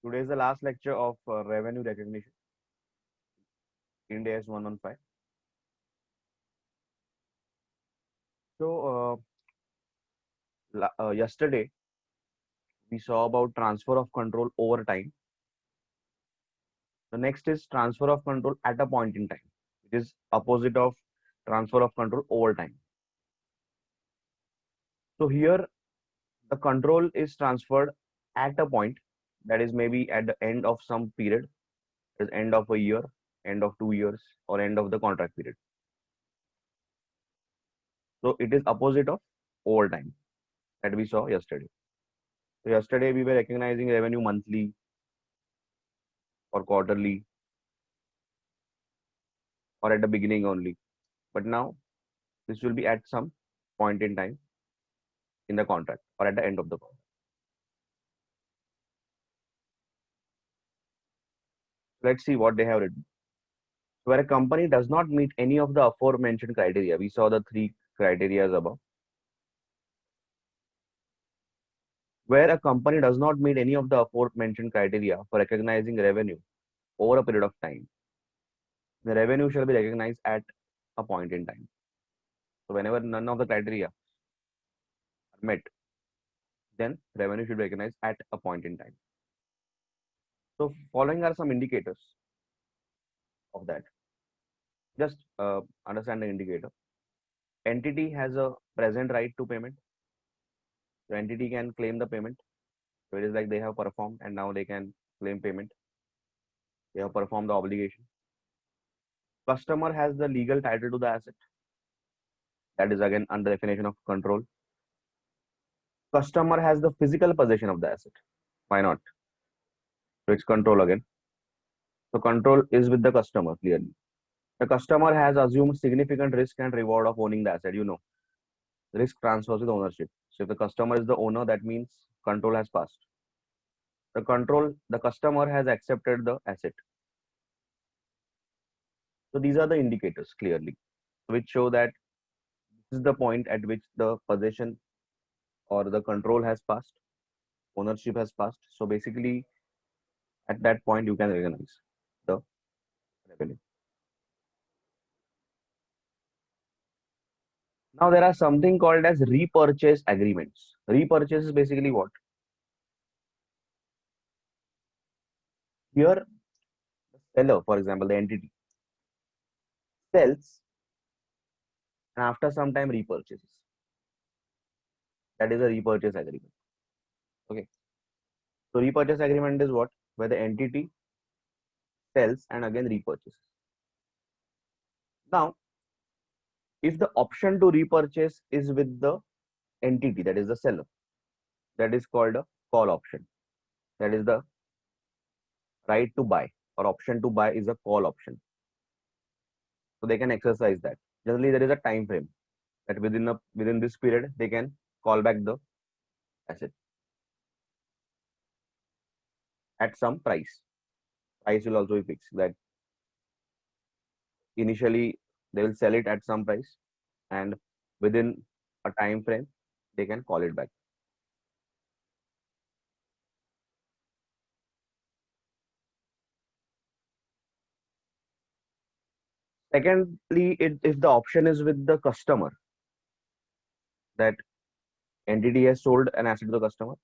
Today is the last lecture of revenue recognition, Ind AS 115. So, yesterday we saw about transfer of control over time. The next is transfer of control at a point in time. It is opposite of transfer of control over time. So here the control is transferred at a point, that is maybe at the end of some period, is end of a year, end of 2 years, or end of the contract period. So it is opposite of over time that we saw yesterday. So yesterday we were recognizing revenue monthly or quarterly or at the beginning only. But now this will be at some point in time in the contract or at the end of the contract. Let's see what they have written. Where a company does not meet any of the aforementioned criteria, we saw the three criteria above. Where a company does not meet any of the aforementioned criteria for recognizing revenue over a period of time, the revenue shall be recognized at a point in time. So whenever none of the criteria are met, then revenue should be recognized at a point in time. So following are some indicators of that. Just understand the indicator. Entity has a present right to payment. So entity can claim the payment. So it is like they have performed and now they can claim payment. They have performed the obligation. Customer has the legal title to the asset. That is again under definition of control. Customer has the physical possession of the asset. Why not? So it's control again. So control is with the customer clearly. The customer has assumed significant risk and reward of owning the asset. Risk transfers with ownership. So if the customer is the owner, that means control has passed. The customer has accepted the asset. So these are the indicators clearly, which show that this is the point at which the possession or the control has passed, ownership has passed. So basically, at that point, you can recognize the revenue. Now there are something called as repurchase agreements. Repurchase is basically what? Here, the seller, for example, the entity sells and after some time repurchases. That is a repurchase agreement. Okay. So repurchase agreement is what? Where the entity sells and again repurchases. Now, if the option to repurchase is with the entity, that is the seller, that is called a call option. That is the right to buy or option to buy is a call option. So they can exercise that. Generally, there is a time frame that within this period they can call back the asset at some price. Price will also be fixed. That initially they will sell it at some price, and within a time frame they can call it back. Secondly, if the option is with the customer, that entity has sold an asset to the customer,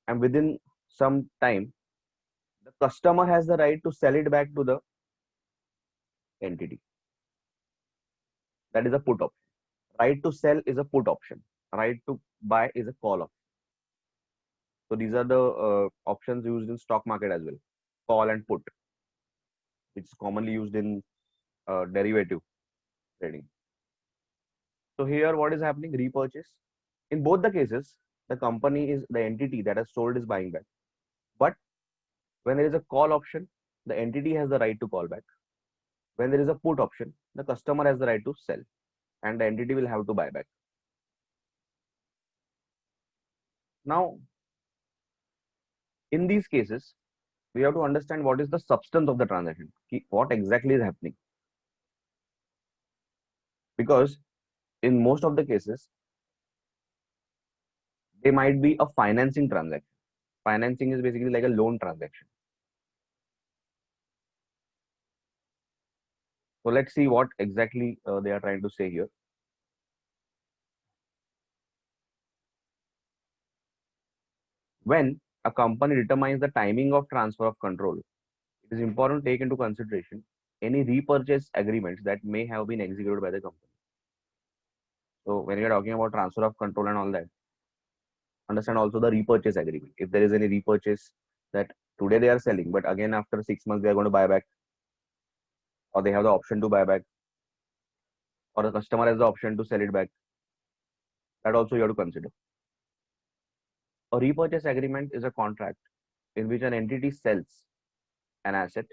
and within some time the customer has the right to sell it back to the entity. That is a put option. Right to sell is a put option. Right to buy is a call option. So these are the options used in stock market as well. Call and put, which is commonly used in derivative trading. So here, what is happening? Repurchase. In both the cases, the entity that has sold is buying back. But when there is a call option, the entity has the right to call back. When there is a put option, the customer has the right to sell, and the entity will have to buy back. Now, in these cases, we have to understand what is the substance of the transaction, what exactly is happening. Because in most of the cases, they might be a financing transaction. Financing is basically like a loan transaction. So let's see what exactly they are trying to say here. When a company determines the timing of transfer of control, it is important to take into consideration any repurchase agreements that may have been executed by the company. So when you are talking about transfer of control and all that, understand also the repurchase agreement. If there is any repurchase that today they are selling, but again after 6 months they are going to buy back, or they have the option to buy back, or the customer has the option to sell it back, that also you have to consider. A repurchase agreement is a contract in which an entity sells an asset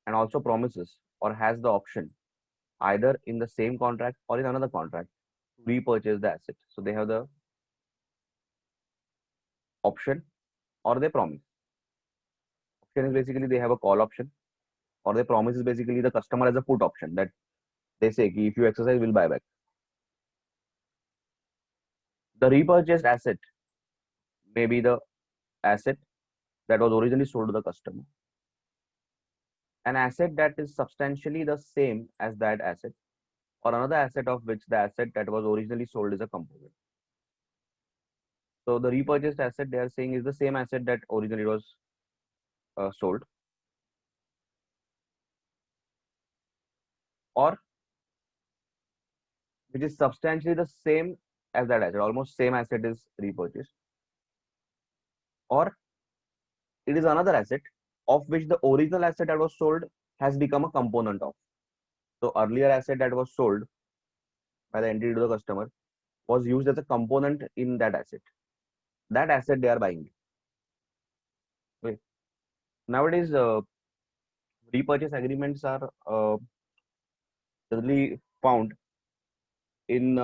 and also promises or has the option either in the same contract or in another contract to repurchase the asset. So they have the option or they promise. Option is basically they have a call option, or they promise is basically the customer has a put option that they say if you exercise, we'll buy back. The repurchased asset may be the asset that was originally sold to the customer, an asset that is substantially the same as that asset, or another asset of which the asset that was originally sold is a component. So the repurchased asset they are saying is the same asset that originally was sold, or which is substantially the same as that asset, almost same asset is repurchased, or it is another asset of which the original asset that was sold has become a component of. So earlier asset that was sold by the entity to the customer was used as a component in that asset. That asset they are buying. Okay. Nowadays, repurchase agreements are generally found in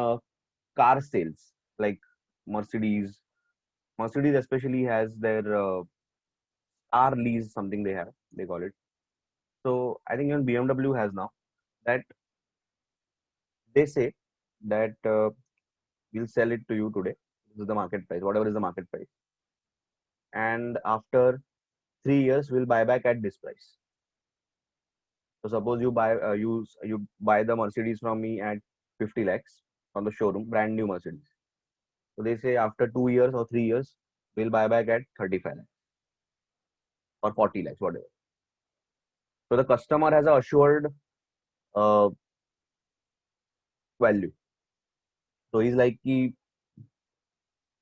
car sales, like Mercedes. Mercedes especially has their R lease, something they call it. So I think even BMW has now that they say that we'll sell it to you today. This is the market price, whatever is the market price, and after 3 years we'll buy back at this price. So suppose you buy the Mercedes from me at 50 lakhs from the showroom, brand new Mercedes. So they say after 2 years or 3 years, we'll buy back at 35 lakhs or 40 lakhs, whatever. So the customer has a assured uh, value. So he's like,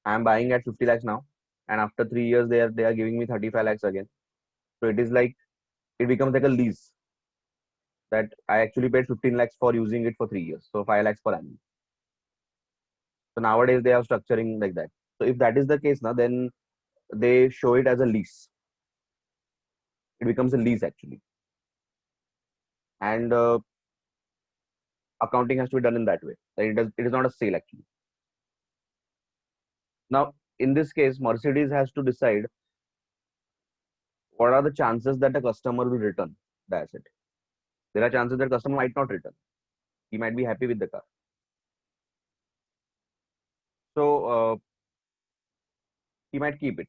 I'm buying at 50 lakhs now, and after 3 years they are giving me 35 lakhs again. So it is like it becomes like a lease that I actually paid 15 lakhs for using it for 3 years. So 5 lakhs per annum. So nowadays they are structuring like that. So if that is the case now, then they show it as a lease. It becomes a lease actually, and accounting has to be done in that way. It is not a sale actually. Now in this case, Mercedes has to decide what are the chances that the customer will return the asset. There are chances that customer might not return. He might be happy with the car. So he might keep it.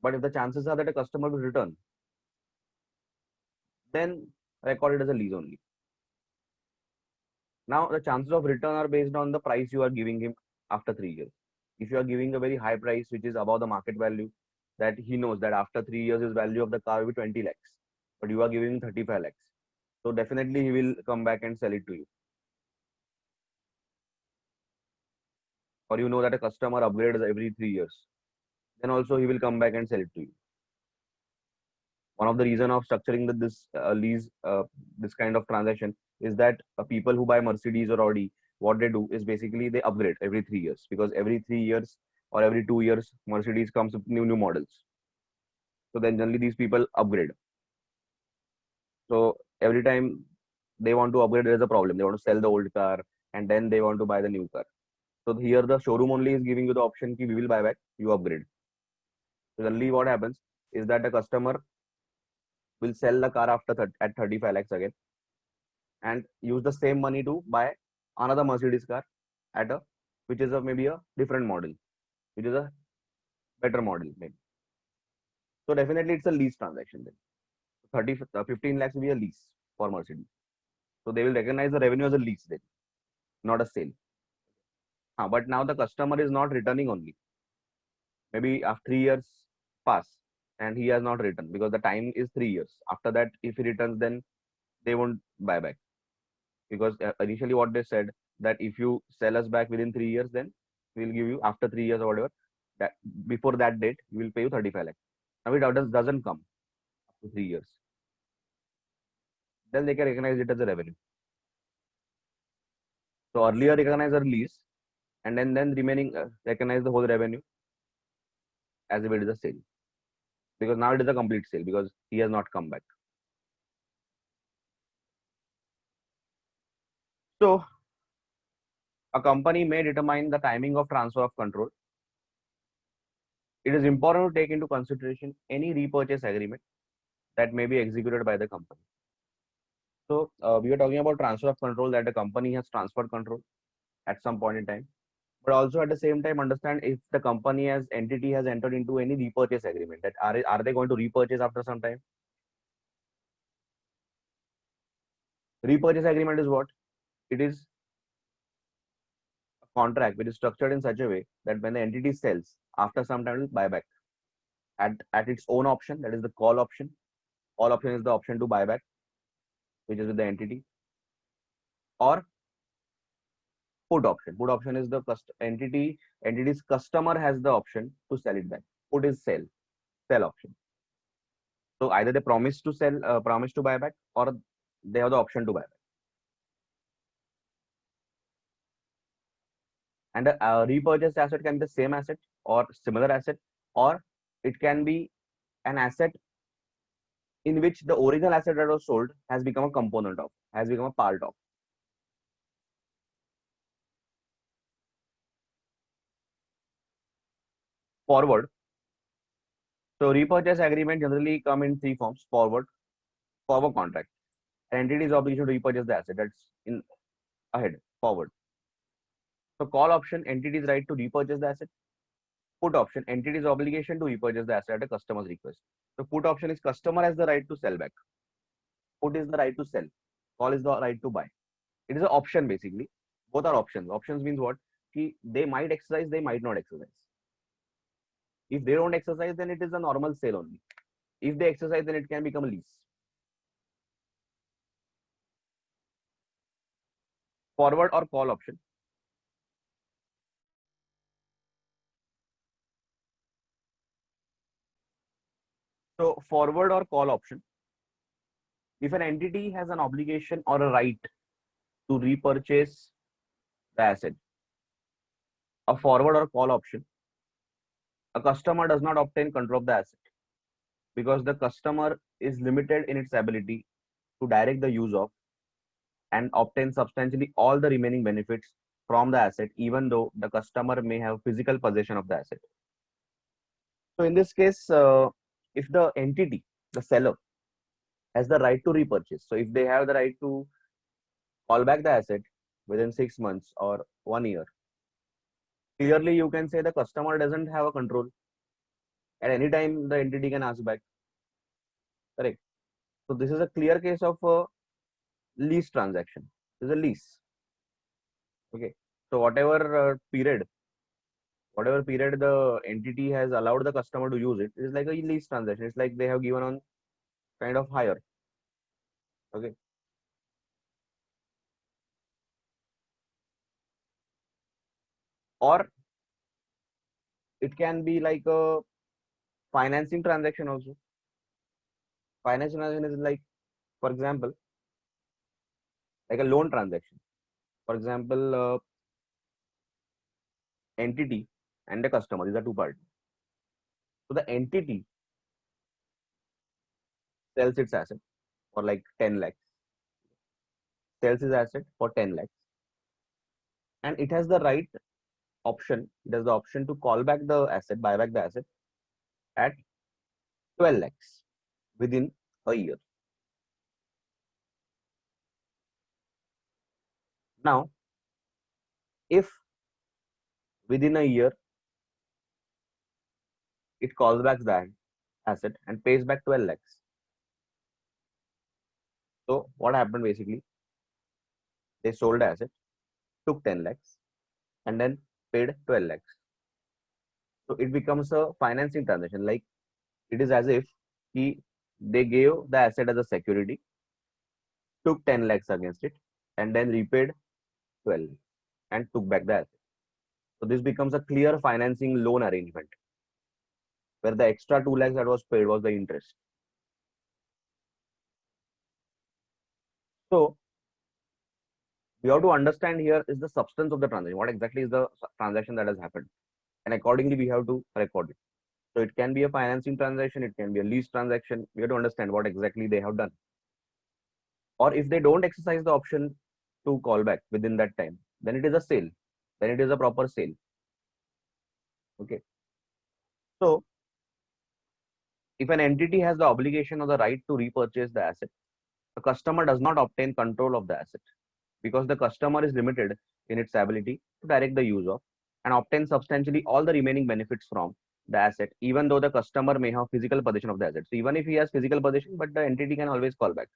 But if the chances are that a customer will return, then record it as a lease only. Now the chances of return are based on the price you are giving him after 3 years. If you are giving a very high price which is above the market value, that he knows that after 3 years his value of the car will be 20 lakhs, but you are giving him 35 lakhs. So definitely he will come back and sell it to you. Or you know that a customer upgrades every 3 years, then also he will come back and sell it to you. One of the reason of structuring this lease, this kind of transaction is that people who buy Mercedes or Audi, what they do is basically they upgrade every 3 years, because every 3 years or every 2 years Mercedes comes with new models. So then generally these people upgrade. So every time they want to upgrade, there is a problem. They want to sell the old car and then they want to buy the new car. So here the showroom only is giving you the option ki we will buy back, you upgrade. So generally what happens is that the customer will sell the car at 35 lakhs again and use the same money to buy another Mercedes car at a which is maybe a different model, which is a better model maybe. So definitely it's a lease transaction then. 15 lakhs will be a lease for Mercedes. So they will recognize the revenue as a lease then, not a sale. But now the customer is not returning only. Maybe after 3 years pass and he has not returned because the time is 3 years. After that, if he returns, then they won't buy back because initially what they said that if you sell us back within 3 years, then we'll give you after 3 years or whatever. That before that date, we will pay you 35 lakhs. Now it doesn't come after 3 years. Then they can recognize it as a revenue. So earlier recognize a lease and then remaining recognize the whole revenue as if it is a sale because now it is a complete sale because he has not come back. So a company may determine the timing of transfer of control. It is important to take into consideration any repurchase agreement that may be executed by the company. So we are talking about transfer of control, that the company has transferred control at some point in time, but also at the same time understand if the company as entity has entered into any repurchase agreement, that are they going to repurchase after some time. Repurchase agreement is what? It is a contract which is structured in such a way that when the entity sells, after some time it will buy back at its own option, that is the call option. Call option is the option to buy back, which is with the entity, or put option. Put option is the entity's customer has the option to sell it back. Put is sell option. So either they promise to sell, promise to buy back, or they have the option to buy back. And a repurchased asset can be the same asset or similar asset, or it can be an asset in which the original asset that was sold has become a component of, has become a part of. Forward. So repurchase agreement generally come in three forms: forward contract. An entity is obligation to repurchase the asset that's in ahead, forward. So call option, entity's right to repurchase the asset. Put option, entity's obligation to repurchase the asset at a customer's request. So put option is customer has the right to sell back. Put is the right to sell. Call is the right to buy. It is an option basically. Both are options. Options means what? They might exercise, they might not exercise. If they don't exercise, then it is a normal sale only. If they exercise, then it can become a lease. Forward or call option. So forward or call option. If an entity has an obligation or a right to repurchase the asset, a forward or call option, a customer does not obtain control of the asset because the customer is limited in its ability to direct the use of and obtain substantially all the remaining benefits from the asset, even though the customer may have physical possession of the asset. So in this case, if the entity, the seller, has the right to repurchase, so if they have the right to call back the asset within 6 months or 1 year, clearly you can say the customer doesn't have a control. At any time, the entity can ask back. Correct. So this is a clear case of a lease transaction. This is a lease. Okay. So whatever period the entity has allowed the customer to use it, it is like a lease transaction. It's like they have given on kind of hire. Okay. Or it can be like a financing transaction also. Financing transaction is like, for example, like a loan transaction. For example, entity and the customer, these are two parties. So the entity sells its asset for like 10 lakhs, sells its asset for 10 lakhs, and it has the right option, it has the option to call back the asset, buy back the asset at 12 lakhs within a year. Now, if within a year it calls back that asset and pays back 12 lakhs. So what happened basically? They sold the asset, took 10 lakhs, and then paid 12 lakhs. So it becomes a financing transaction. Like it is as if they gave the asset as a security, took 10 lakhs against it, and then repaid 12 and took back the asset. So this becomes a clear financing loan arrangement where the extra 2 lakhs that was paid was the interest. So we have to understand here is the substance of the transaction. What exactly is the transaction that has happened? And accordingly, we have to record it. So it can be a financing transaction, it can be a lease transaction. We have to understand what exactly they have done. Or if they don't exercise the option to call back within that time, then it is a sale. Then it is a proper sale. Okay. So if an entity has the obligation or the right to repurchase the asset, the customer does not obtain control of the asset because the customer is limited in its ability to direct the use of and obtain substantially all the remaining benefits from the asset, even though the customer may have physical possession of the asset. So even if he has physical possession, but the entity can always call back.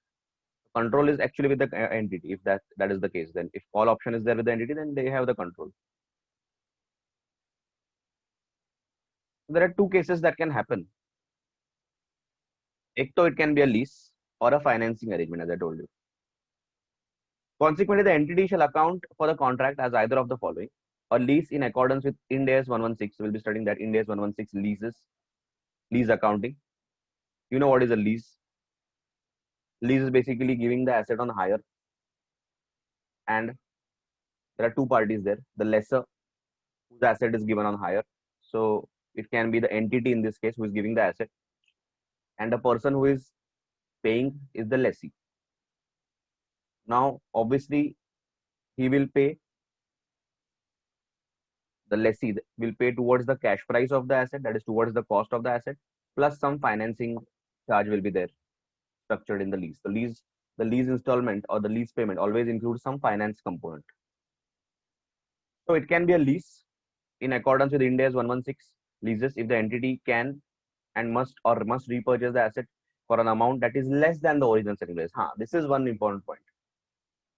Control is actually with the entity. If that is the case, then if call option is there with the entity, then they have the control. There are two cases that can happen. Ekto, it can be a lease or a financing arrangement, as I told you. Consequently, the entity shall account for the contract as either of the following: a lease in accordance with Ind AS 116. We'll be studying that Ind AS 116 leases, lease accounting. You know what is a lease? Lease is basically giving the asset on hire, and there are two parties there. The lessor, whose asset is given on hire. So it can be the entity in this case who is giving the asset, and the person who is paying is the lessee. Now, obviously, he will pay, the lessee will pay towards the cash price of the asset, that is towards the cost of the asset, plus some financing charge will be there structured in the lease. The lease installment or the lease payment always includes some finance component. So it can be a lease in accordance with Ind AS 116 leases if the entity can and must repurchase the asset for an amount that is less than the original selling price. This is one important point.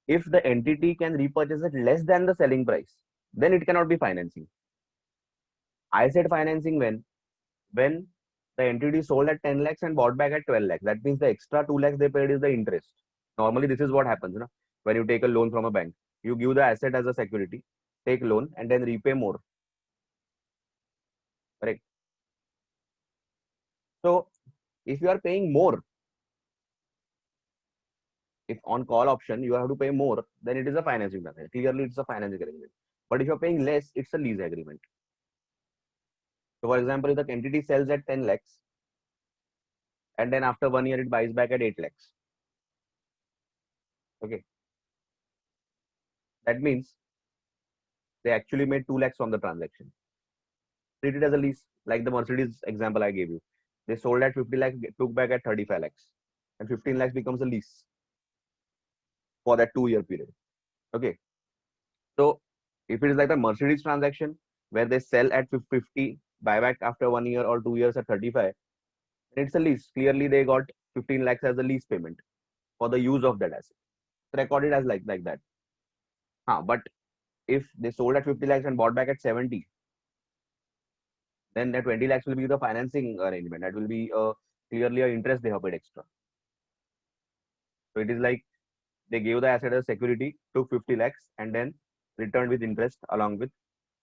If the entity can repurchase it less than the selling price, then it cannot be financing. I said financing when the entity sold at 10 lakhs and bought back at 12 lakhs. That means the extra 2 lakhs they paid is the interest. Normally, this is what happens. When you take a loan from a bank, you give the asset as a security, take loan, and then repay more. Correct. So, if you are paying more, if on call option you have to pay more, then it is a financing transaction. Clearly, it's a financing agreement. But if you're paying less, it's a lease agreement. So, for example, if the entity sells at 10 lakhs and then after 1 year it buys back at 8 lakhs. Okay. That means they actually made 2 lakhs from the transaction. Treat it as a lease, like the Mercedes example I gave you. They sold at 50 lakhs, took back at 35 lakhs, and 15 lakhs becomes a lease for that 2 year period. Okay. So if it is like the Mercedes transaction where they sell at 50, buy back after 1 year or 2 years at 35, it's a lease. Clearly, they got 15 lakhs as a lease payment for the use of that asset. It's recorded as like that. But if they sold at 50 lakhs and bought back at 70, then that 20 lakhs will be the financing arrangement. That will be clearly an interest they have paid extra. So it is like they gave the asset as security, took 50 lakhs, and then returned with interest along with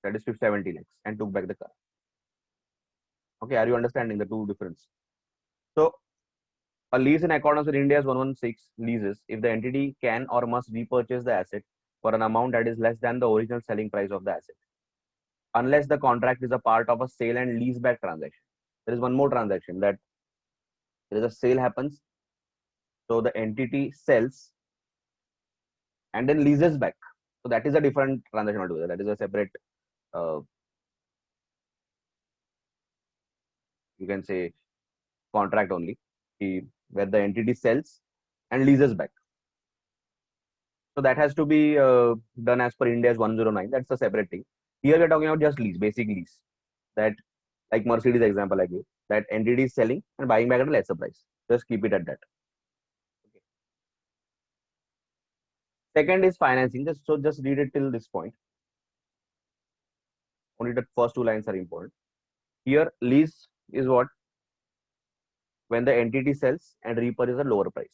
that is 70 lakhs and took back the car. Okay, are you understanding the two difference? So a lease in accordance with Ind AS 116 leases if the entity can or must repurchase the asset for an amount that is less than the original selling price of the asset, unless the contract is a part of a sale and lease back transaction. There is one more transaction that there is a sale happens, so the entity sells and then leases back. So that is a different transaction altogether. That is a separate, you can say, contract only, where the entity sells and leases back. So that has to be done as per Ind AS 109. That's a separate thing. Here we are talking about just lease, basic lease. That Like Mercedes example I gave, that entity is selling and buying back at a lesser price. Just keep it at that. Okay. Second is financing. Just read it till this point. Only the first two lines are important. Here, lease is what? When the entity sells and repurchases at a lower price.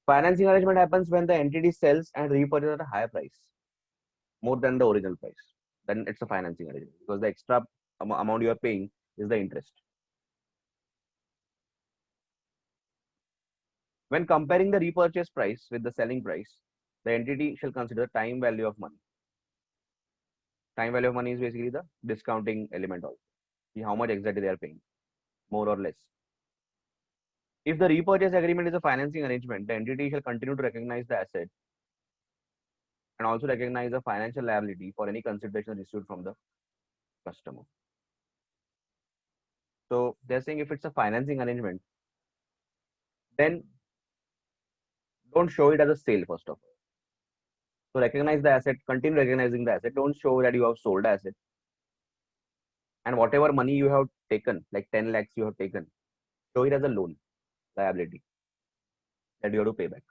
Financing arrangement happens when the entity sells and repurchases at a higher price, more than the original price. Then it's a financing arrangement because the extra amount you are paying is the interest. When comparing the repurchase price with the selling price, the entity shall consider time value of money. Time value of money is basically the discounting element also. See how much exactly they are paying, more or less. If the repurchase agreement is a financing arrangement, the entity shall continue to recognize the asset and also recognize the financial liability for any consideration received from the customer. So they're saying if it's a financing arrangement, then don't show it as a sale first of all. So recognize the asset, continue recognizing the asset. Don't show that you have sold the asset. And whatever money you have taken, like 10 lakhs you have taken, show it as a loan liability that you have to pay back.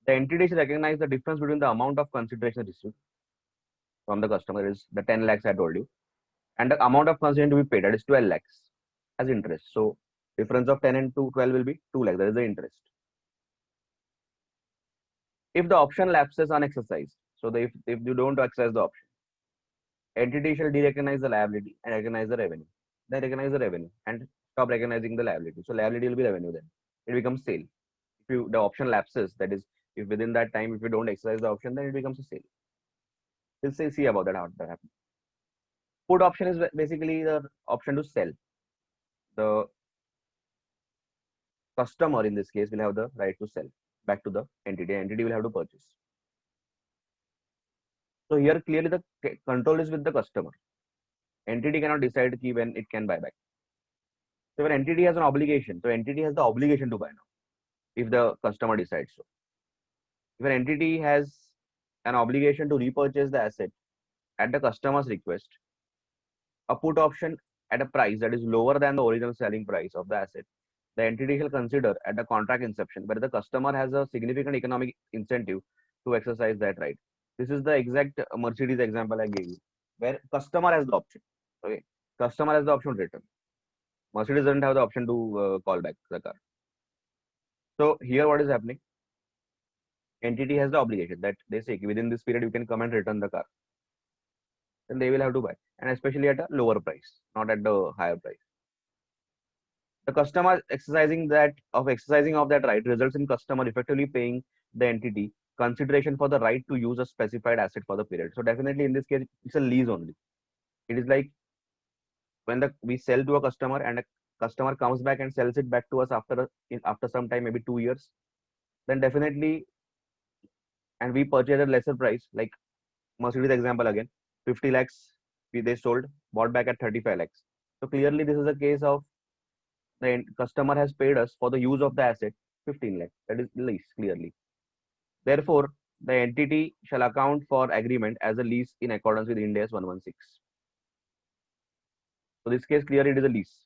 The entity should recognize the difference between the amount of consideration received from the customer is the 10 lakhs I told you, and the amount of consideration to be paid, that is 12 lakhs as interest. So difference of 10 and 12 will be 2 lakhs. That is the interest. If the option lapses unexercised, so if you don't exercise the option, entity shall de-recognize the liability and recognize the revenue. Then recognize the revenue and stop recognizing the liability. So liability will be revenue then. It becomes sale. If the option lapses, that is, if within that time, if you don't exercise the option, then it becomes a sale. We'll see about that, how that happens. Put option is basically the option to sell. The customer in this case will have the right to sell back to the entity. Entity will have to purchase. So here clearly the control is with the customer. Entity cannot decide when it can buy back. So when entity has an obligation, so entity has the obligation to buy now if the customer decides so. If an entity has an obligation to repurchase the asset at the customer's request, a put option at a price that is lower than the original selling price of the asset, the entity shall consider at the contract inception whether the customer has a significant economic incentive to exercise that right. This is the exact Mercedes example I gave you, where customer has the option. Okay, customer has the option to return. Mercedes doesn't have the option to call back the car. So here what is happening? Entity has the obligation that they say within this period you can come and return the car. Then they will have to buy, and especially at a lower price, not at the higher price. The customer exercising of that right results in customer effectively paying the entity consideration for the right to use a specified asset for the period. So definitely in this case, it's a lease only. It is like when we sell to a customer and a customer comes back and sells it back to us after some time, maybe 2 years, then definitely, and we purchase at lesser price, like Mercedes example again, 50 lakhs they sold, bought back at 35 lakhs. So clearly this is a case of the customer has paid us for the use of the asset 15 lakhs. That is lease clearly. Therefore, the entity shall account for agreement as a lease in accordance with Ind AS 116. So this case clearly it is a lease.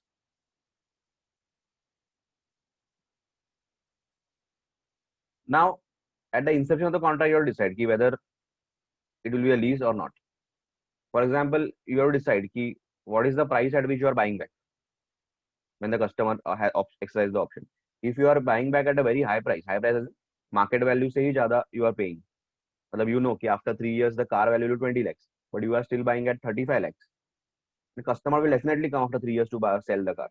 Now, at the inception of the contract, you have to decide whether it will be a lease or not. For example, you have to decide what is the price at which you are buying back when the customer has exercised the option. If you are buying back at a very high price is market value से ही ज़्यादा you are paying. मतलब you know कि after 3 years the car value will 20 lakhs, but you are still buying at 35 lakhs. The customer will definitely come after 3 years to sell the car.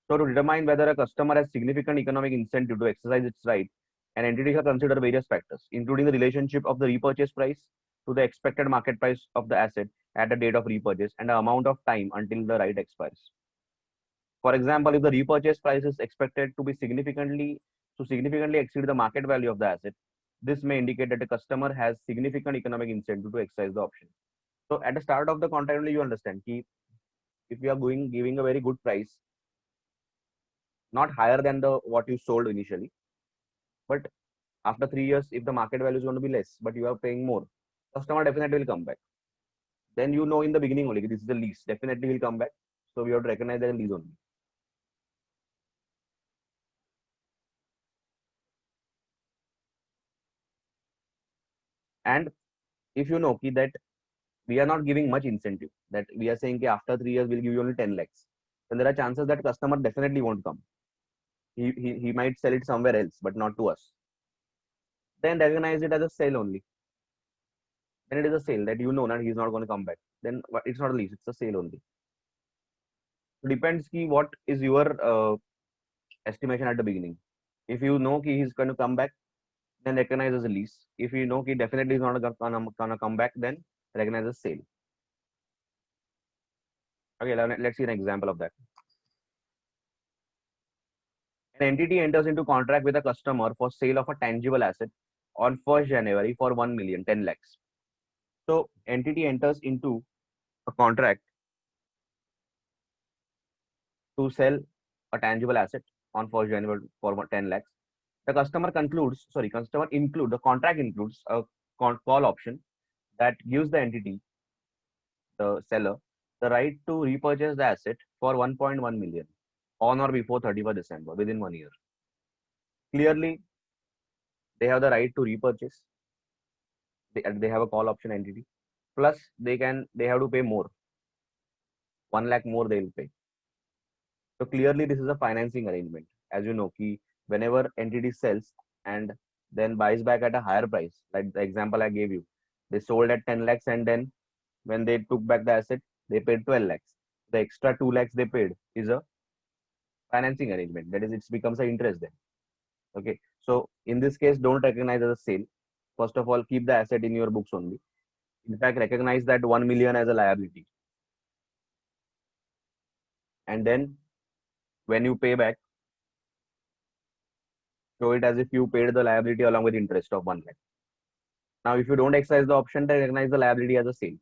So to determine whether a customer has significant economic incentive to exercise its right, an entity shall consider various factors, including the relationship of the repurchase price to the expected market price of the asset at the date of repurchase and the amount of time until the right expires. For example, if the repurchase price is expected to be significantly exceed the market value of the asset, this may indicate that the customer has significant economic incentive to exercise the option. So at the start of the contract only you understand if you are giving a very good price, not higher than the what you sold initially, but after 3 years, if the market value is going to be less, but you are paying more, customer definitely will come back. Then you know in the beginning only this is the lease, definitely will come back. So we have to recognize that lease only. And if you know that we are not giving much incentive, that we are saying after 3 years we'll give you only 10 lakhs, then there are chances that customer definitely won't come. He might sell it somewhere else, but not to us. Then recognize it as a sale only. Then it is a sale that you know that he's not going to come back. Then it's not a lease, it's a sale only. So depends ki what is your estimation at the beginning. If you know he's going to come back, then recognize as a lease. If you know he definitely is not gonna come back, then recognize as sale. Okay, let's see an example of that. An entity enters into contract with a customer for sale of a tangible asset on 1st January for 1 million, 10 lakhs. So entity enters into a contract to sell a tangible asset on 1st January for 10 lakhs. The customer include, the contract includes a call option that gives the entity, the seller, the right to repurchase the asset for 1.1 million on or before 31st December within 1 year. Clearly, they have the right to repurchase. They have a call option entity. Plus, they have to pay more. 1 lakh more they will pay. So clearly, this is a financing arrangement. As you know, whenever entity sells and then buys back at a higher price, like the example I gave you, they sold at 10 lakhs and then when they took back the asset, they paid 12 lakhs. The extra 2 lakhs they paid is a financing arrangement. That is, it becomes an interest then. Okay. So in this case, don't recognize as a sale. First of all, keep the asset in your books only. In fact, recognize that 1 million as a liability. And then when you pay back, show it as if you paid the liability along with interest of 1 lakh. Now, if you don't exercise the option, then recognize the liability as a sale,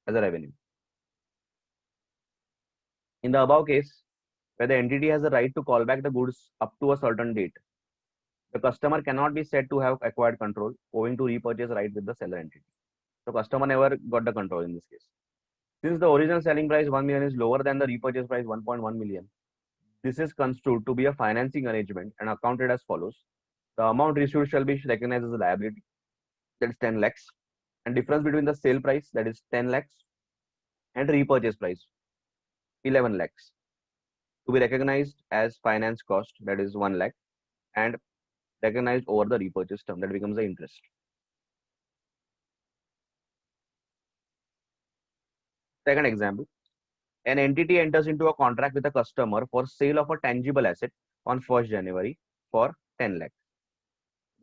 as a revenue. In the above case, where the entity has the right to call back the goods up to a certain date, the customer cannot be said to have acquired control owing to repurchase right with the seller entity. So customer never got the control in this case. Since the original selling price 1 million is lower than the repurchase price 1.1 million, this is construed to be a financing arrangement and accounted as follows. The amount received shall be recognized as a liability, that is 10 lakhs, and difference between the sale price, that is 10 lakhs, and repurchase price, 11 lakhs, to be recognized as finance cost, that is 1 lakh, and recognized over the repurchase term, that becomes the interest. Second example, an entity enters into a contract with a customer for sale of a tangible asset on 1st January for 10 lakhs.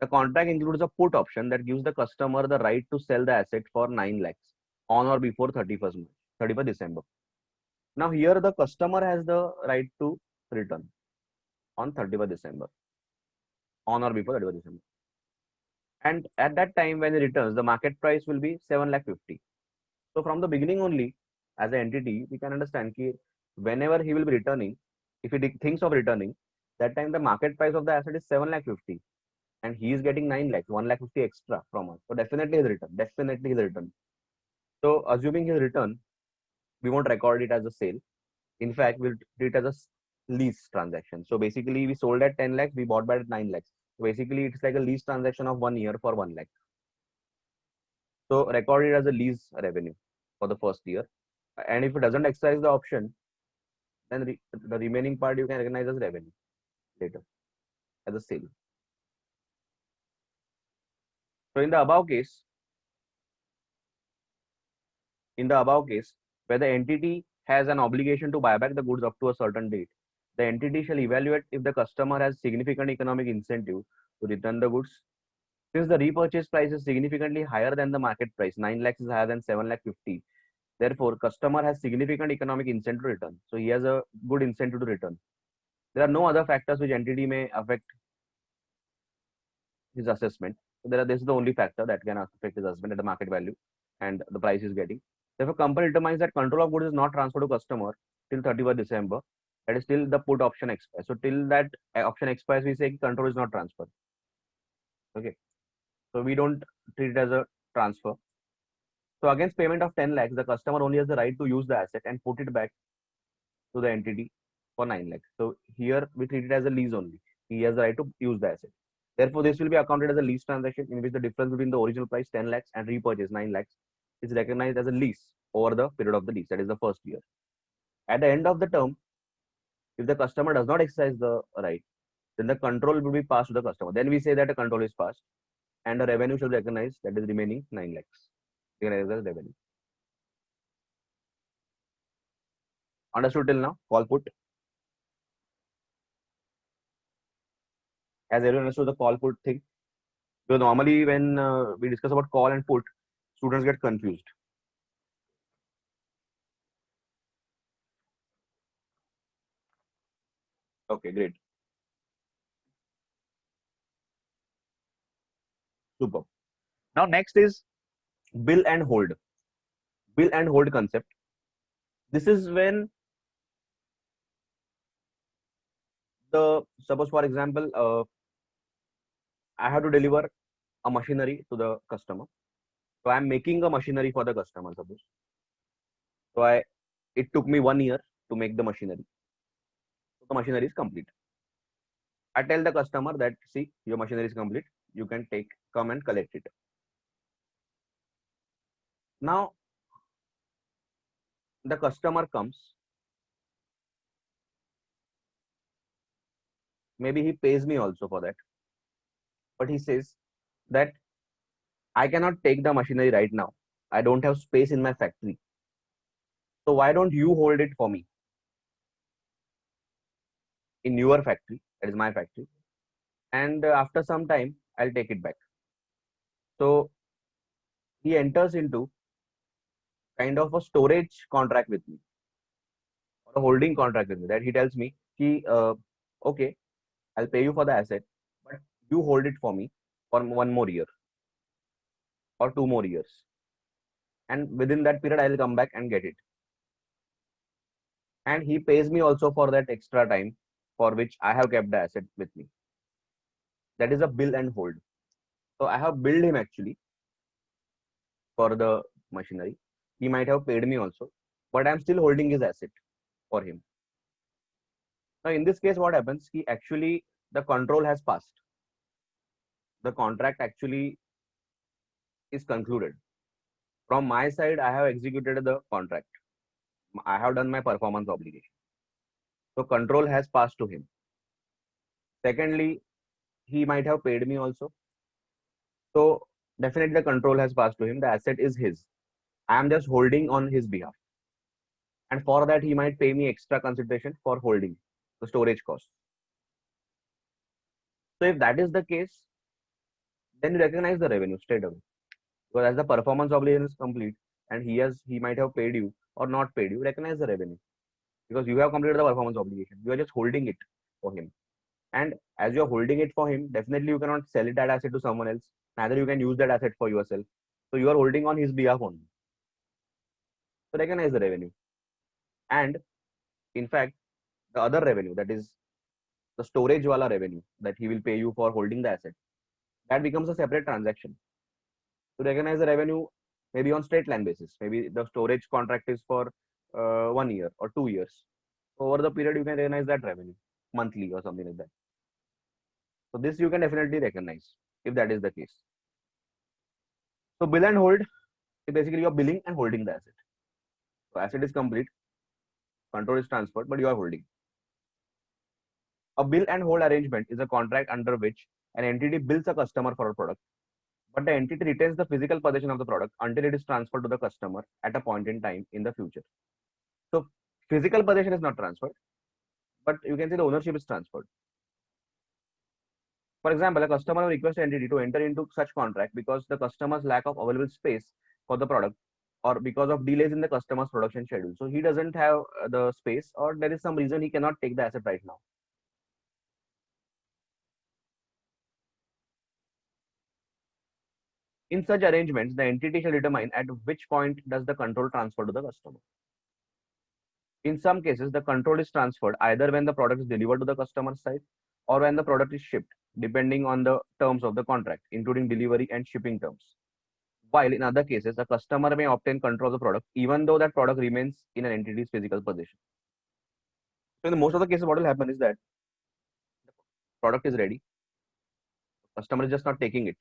The contract includes a put option that gives the customer the right to sell the asset for 9 lakhs on or before 31st December. Now here the customer has the right to return on 31st December, on or before 31st December. And at that time when he returns, the market price will be 7 lakh 50. So from the beginning only, as an entity, we can understand that whenever he will be returning, if he thinks of returning, that time the market price of the asset is 7 lakh 50 and he is getting 9 lakhs, 1 lakh 50 extra from us. So definitely his return, definitely his return. So assuming his return, we won't record it as a sale. In fact, we'll treat it as a lease transaction. So basically we sold at 10 lakhs, we bought back at 9 lakhs. So basically it's like a lease transaction of 1 year for 1 lakh. So record it as a lease revenue for the first year. And if it doesn't exercise the option, then the remaining part you can recognize as revenue later as a sale. So in the above case, where the entity has an obligation to buy back the goods up to a certain date, the entity shall evaluate if the customer has significant economic incentive to return the goods. Since the repurchase price is significantly higher than the market price, 9 lakhs is higher than 7 lakh 50. Therefore, customer has significant economic incentive to return. So he has a good incentive to return. There are no other factors which entity may affect his assessment. So this is the only factor that can affect his assessment at the market value and the price is getting. If a company determines that control of goods is not transferred to customer, till 31st December. That is till the put option expires. So till that option expires, we say control is not transferred. Okay. So we don't treat it as a transfer. So against payment of 10 lakhs, the customer only has the right to use the asset and put it back to the entity for 9 lakhs. So here we treat it as a lease only. He has the right to use the asset. Therefore, this will be accounted as a lease transaction in which the difference between the original price 10 lakhs and repurchase 9 lakhs is recognized as a lease over the period of the lease. That is the first year. At the end of the term, if the customer does not exercise the right, then the control will be passed to the customer. Then we say that a control is passed and the revenue shall be recognized, that is remaining 9 lakhs. Recognized as revenue. Understood till now? Call put. Has everyone understood the call put thing? Because normally when we discuss about call and put, students get confused. Okay, great. Super. Now next is bill and hold. Bill and hold concept. This is when suppose for example, I have to deliver a machinery to the customer. So I'm making a machinery for the customer, suppose. So it took me 1 year to make the machinery. So the machinery is complete. I tell the customer that, see, your machinery is complete. You can come and collect it. Now, the customer comes. Maybe he pays me also for that. But he says that I cannot take the machinery right now. I don't have space in my factory. So why don't you hold it for me in your factory? That is my factory. And after some time, I'll take it back. So he enters into kind of a storage contract with me or a holding contract with me, that he tells me, okay, I'll pay you for the asset, but you hold it for me for 1 more year or 2 more years. And within that period, I'll come back and get it. And he pays me also for that extra time for which I have kept the asset with me. That is a bill and hold. So I have billed him actually for the machinery. He might have paid me also, but I'm still holding his asset for him. Now, in this case, what happens? He actually, the control has passed. The contract actually is concluded. From my side, I have executed the contract. I have done my performance obligation. So control has passed to him. Secondly, he might have paid me also. So definitely the control has passed to him. The asset is his. I am just holding on his behalf. And for that, he might pay me extra consideration for holding the storage cost. So if that is the case, then you recognize the revenue straight away. Because as the performance obligation is complete and he might have paid you or not paid you, recognize the revenue. Because you have completed the performance obligation. You are just holding it for him. And as you're holding it for him, definitely you cannot sell it that asset to someone else. Neither you can use that asset for yourself. So you are holding on his behalf only. So recognize the revenue. And in fact, the other revenue, that is the storage wala revenue that he will pay you for holding the asset, that becomes a separate transaction. To recognize the revenue maybe on straight line basis. Maybe the storage contract is for 1 year or 2 years. So over the period, you can recognize that revenue monthly or something like that. So this you can definitely recognize if that is the case. So bill and hold is basically you're billing and holding the asset. So asset is complete, control is transferred, but you are holding. A bill and hold arrangement is a contract under which an entity bills a customer for a product, but the entity retains the physical possession of the product until it is transferred to the customer at a point in time in the future. So physical possession is not transferred, but you can say the ownership is transferred. For example, a customer will request entity to enter into such contract because the customer's lack of available space for the product or because of delays in the customer's production schedule. So he doesn't have the space or there is some reason he cannot take the asset right now. In such arrangements, the entity shall determine at which point does the control transfer to the customer. In some cases, the control is transferred either when the product is delivered to the customer site or when the product is shipped, depending on the terms of the contract, including delivery and shipping terms. While in other cases, the customer may obtain control of the product even though that product remains in an entity's physical possession. So in the most of the cases, what will happen is that product is ready, customer is just not taking it.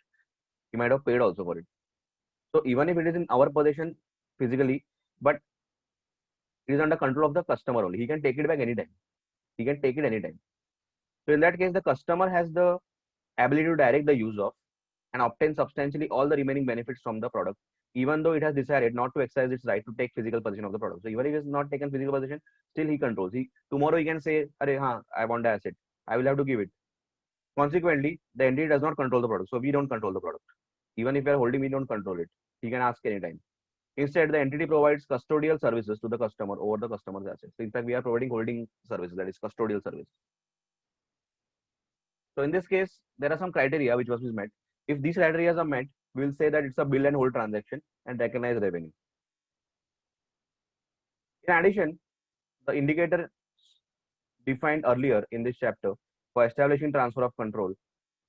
He might have paid also for it. So even if it is in our possession physically, but it is under control of the customer only, he can take it back anytime. He can take it anytime. So in that case, the customer has the ability to direct the use of and obtain substantially all the remaining benefits from the product, even though it has decided not to exercise its right to take physical possession of the product. So even if he has not taken physical possession, still he controls. Tomorrow he can say, "Arey, haan, I want the asset. I will have to give it." Consequently, the entity does not control the product. So we don't control the product. Even if we are holding, we don't control it. He can ask anytime. Instead, the entity provides custodial services to the customer over the customer's assets. So in fact, we are providing holding services, that is custodial service. So in this case, there are some criteria which must be met. If these criteria are met, we will say that it's a bill and hold transaction and recognize revenue. In addition, the indicator defined earlier in this chapter for establishing transfer of control,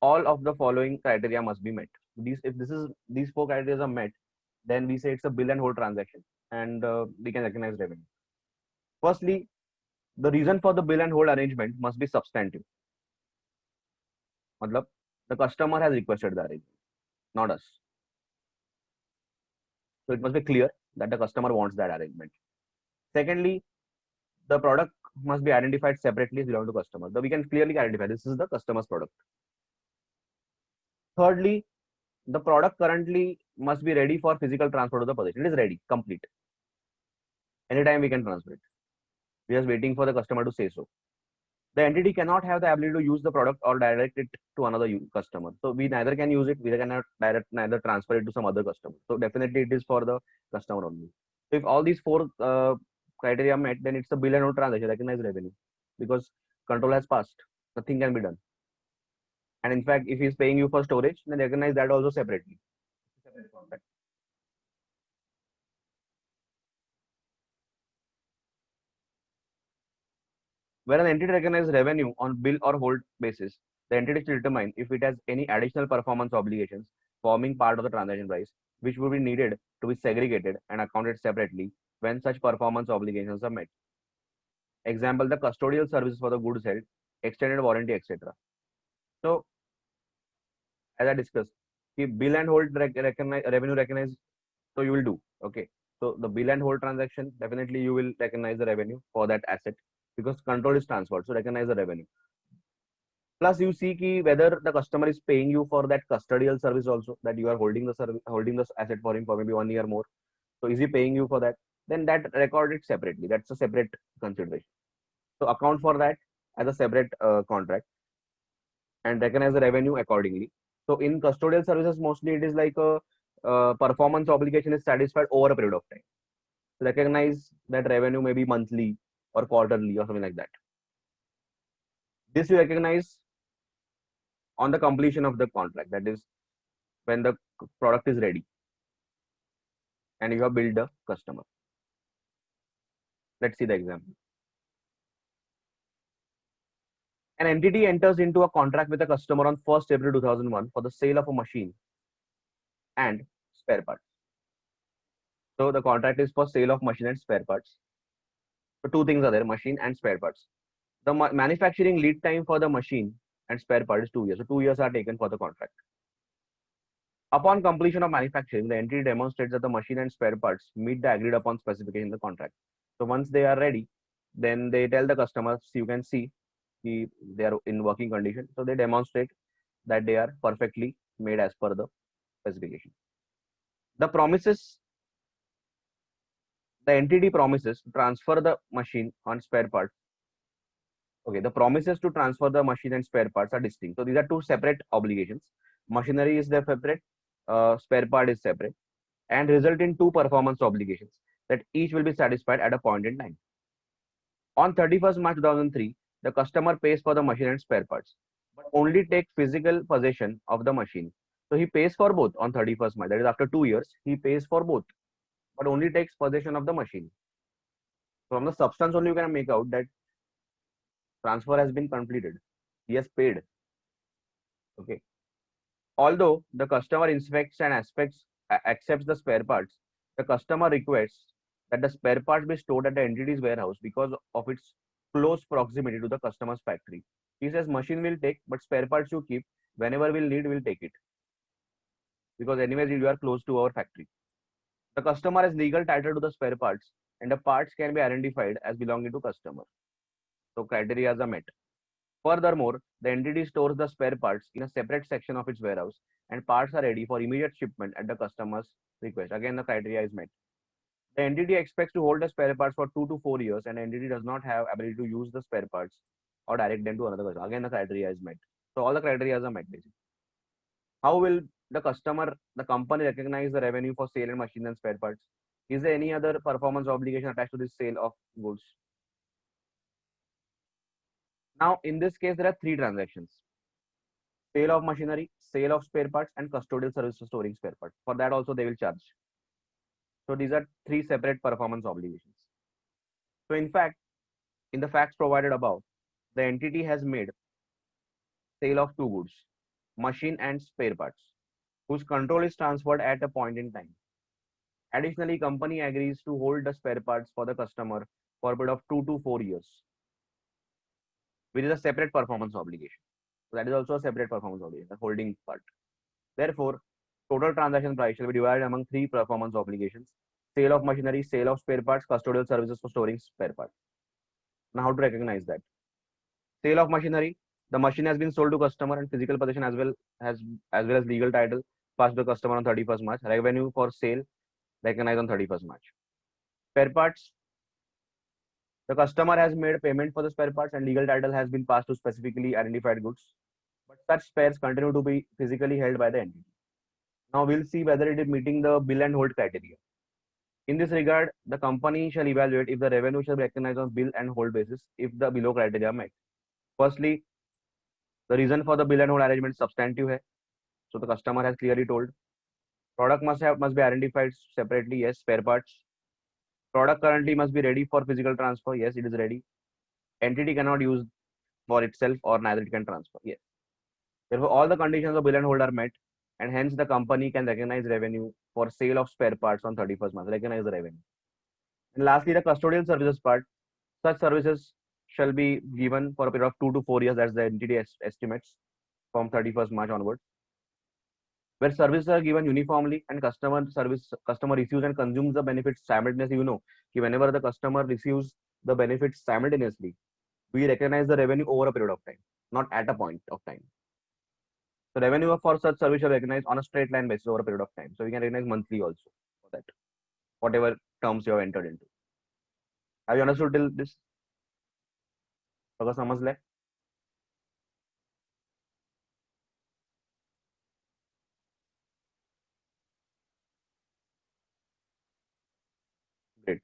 all of the following criteria must be met. These four criteria are met, then we say it's a bill and hold transaction and we can recognize revenue. Firstly, the reason for the bill and hold arrangement must be substantive. Matlab, the customer has requested the arrangement, not us. So it must be clear that the customer wants that arrangement. Secondly, the product must be identified separately as belonging to customer. So we can clearly identify this is the customer's product. Thirdly, the product currently must be ready for physical transfer to the possession. It is ready, complete. Anytime we can transfer it. We are just waiting for the customer to say so. The entity cannot have the ability to use the product or direct it to another customer. So we neither can use it, we cannot neither transfer it to some other customer. So definitely it is for the customer only. So if all these four criteria met, then it's a bill and hold transaction, recognized revenue, because control has passed. Nothing can be done. And in fact, if he's paying you for storage, then recognize that also separately. Separate contract. Where an entity recognizes revenue on bill or hold basis, the entity should determine if it has any additional performance obligations forming part of the transaction price, which would be needed to be segregated and accounted separately when such performance obligations are met. Example, the custodial services for the goods held, extended warranty, etc. So, as I discussed, if bill and hold revenue recognize, so you will do. Okay. So the bill and hold transaction, definitely you will recognize the revenue for that asset because control is transferred. So recognize the revenue. Plus, you see whether the customer is paying you for that custodial service also, that you are holding the service, holding the asset for him for maybe 1 year more. So is he paying you for that? Then that record it separately. That's a separate consideration. So account for that as a separate contract and recognize the revenue accordingly. So in custodial services, mostly it is like a performance obligation is satisfied over a period of time. Recognize that revenue may be monthly or quarterly or something like that. This you recognize on the completion of the contract, that is when the product is ready and you have billed the customer. Let's see the example. An entity enters into a contract with a customer on 1st April 2001 for the sale of a machine and spare parts. So the contract is for sale of machine and spare parts. So two things are there, machine and spare parts. The manufacturing lead time for the machine and spare part is 2 years. So 2 years are taken for the contract. Upon completion of manufacturing, the entity demonstrates that the machine and spare parts meet the agreed upon specification in the contract. So once they are ready, then they tell the customers, you can see they are in working condition. So they demonstrate that they are perfectly made as per the specification. The entity promises to transfer the machine on spare parts. Okay, the promises to transfer the machine and spare parts are distinct. So these are two separate obligations. Machinery is separate, spare part is separate, and result in two performance obligations that each will be satisfied at a point in time. On 31st March 2003, the customer pays for the machine and spare parts, but only takes physical possession of the machine. So he pays for both on 31st March. That is after 2 years, he pays for both, but only takes possession of the machine. From the substance only you can make out that transfer has been completed. He has paid. Okay. Although the customer inspects and accepts the spare parts, the customer requests that the spare parts be stored at the entity's warehouse because of its close proximity to the customer's factory. He says machine will take, but spare parts you keep. Whenever we'll need, we'll take it because anyways you are close to our factory. The customer has legal title to the spare parts, and the parts can be identified as belonging to customer. So criteria are met. Furthermore, the entity stores the spare parts in a separate section of its warehouse, and parts are ready for immediate shipment at the customer's request. Again, the criteria is met. The entity expects to hold the spare parts for 2 to 4 years, and the entity does not have ability to use the spare parts or direct them to another customer. Again, the criteria is met. So all the criteria are met basically. How will the company recognize the revenue for sale and machine and spare parts? Is there any other performance obligation attached to this sale of goods? Now, in this case, there are three transactions: sale of machinery, sale of spare parts, and custodial service for storing spare parts. For that also they will charge. So these are three separate performance obligations. So in fact, in the facts provided above, the entity has made sale of two goods, machine and spare parts, whose control is transferred at a point in time. Additionally, company agrees to hold the spare parts for the customer for a period of 2 to 4 years, which is a separate performance obligation. So that is also a separate performance obligation, the holding part. Therefore, total transaction price shall be divided among three performance obligations: sale of machinery, sale of spare parts, custodial services for storing spare parts. Now, how to recognize that? Sale of machinery: the machine has been sold to customer and physical possession as well as legal title passed to the customer on 31st March. Revenue for sale recognized on 31st March. Spare parts: the customer has made payment for the spare parts and legal title has been passed to specifically identified goods, but such spares continue to be physically held by the entity. Now we'll see whether it is meeting the bill and hold criteria. In this regard, the company shall evaluate if the revenue shall be recognized on bill and hold basis if the below criteria are met. Firstly, the reason for the bill and hold arrangement substantive hai. So the customer has clearly told. Product must be identified separately. Yes. Spare parts. Product currently must be ready for physical transfer. Yes, it is ready. Entity cannot use for itself or neither it can transfer. Yes. Therefore, all the conditions of bill and hold are met, and hence the company can recognize revenue for sale of spare parts on 31st month. Recognize the revenue. And lastly, the custodial services part. Such services shall be given for a period of 2 to 4 years, as the entity estimates from 31st March onwards, where services are given uniformly and customer receives and consumes the benefits simultaneously. Whenever the customer receives the benefits simultaneously, we recognize the revenue over a period of time, not at a point of time. So revenue for such service shall be recognized on a straight line basis over a period of time. So we can recognize monthly also for that, whatever terms you have entered into. Have you understood till this? समझ Great.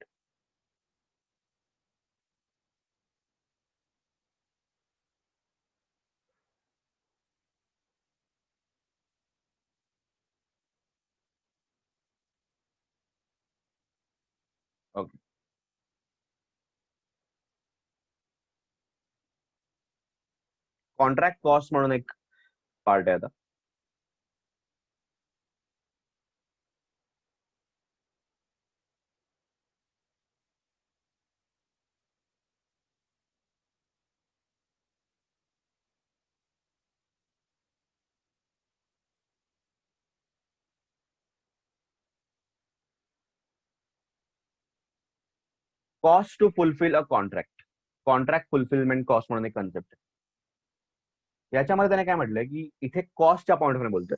Okay. Contract cost म्हणून एक part आहे आता. Cost to fulfil a contract fulfilment cost म्हणून एक concept आहे. याच्यामध्ये त्याने काय म्हटलंय की इथे कॉस्टच्या पॉईंट ऑफ बोलतोय,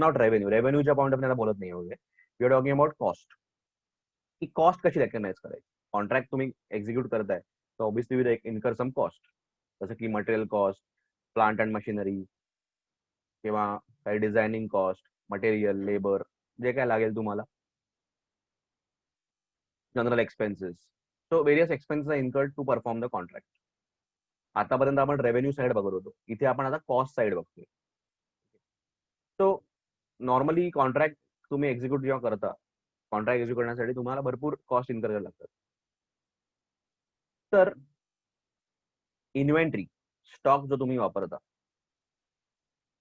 नॉट रेव्हेन्यूच्या पॉईंट ऑफ बोलत नाही वगैरे. We are talking about cost. की कॉस्ट कशी रेकग्नाइज करायची. कॉन्ट्रॅक्ट तुम्ही एक्झिक्यूट करताय तर obviously will incur some cost, जसं की material cost, plant and machinery, किंवा काही डिझायनिंग कॉस्ट, मटेरियल, लेबर, जे काय लागेल तुम्हाला, general expenses. So various expenses are incurred to perform the contract. आतापर्यंत आपण रेव्हेन्यू साइड बघत होतो, इथे आपण आता कॉस्ट साइड बघतोय. सो नॉर्मली कॉन्ट्रॅक्ट तुम्ही एक्झिक्यूट जेव्हा करता, कॉन्ट्रॅक्ट एक्झिक्यूट करण्यासाठी तुम्हाला भरपूर कॉस्ट इन्कर करायला लागतात. तर इन्व्हेंटरी स्टॉक जो तुम्ही वापरता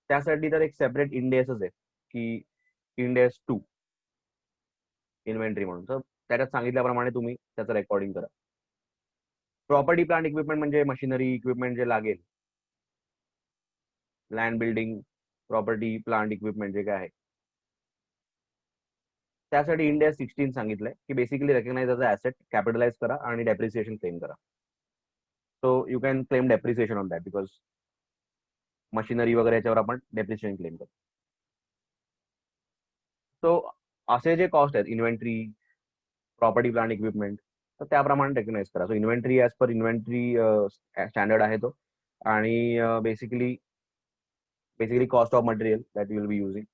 त्यासाठी तर एक सेपरेट इंडेसच आहे की इंडेस 2 इन्व्हेंटरी म्हणून. तर त्याच्यात सांगितल्याप्रमाणे तुम्ही त्याचं रेकॉर्डिंग करा. प्रॉपर्टी प्लांट इक्विपमेंट म्हणजे मशिनरी इक्विपमेंट जे लागेल, land building property plant equipment जे काय आहे त्यासाठी इंडिया 16 सांगितलंय की basically recognise as a asset, capitalise करा आणि डेप्रिसिएशन क्लेम करा. So you can claim depreciation on that because machinery वगैरे याच्यावर आपण डेप्रिसिएशन क्लेम करतो. सो असे जे कॉस्ट आहेत इन्व्हेंटरी प्रॉपर्टी प्लांट इक्विपमेंट तर त्याप्रमाणे रेकग्नाइज करा. So inventory as per inventory standard आहे तो. आणि basically cost of material that you will be using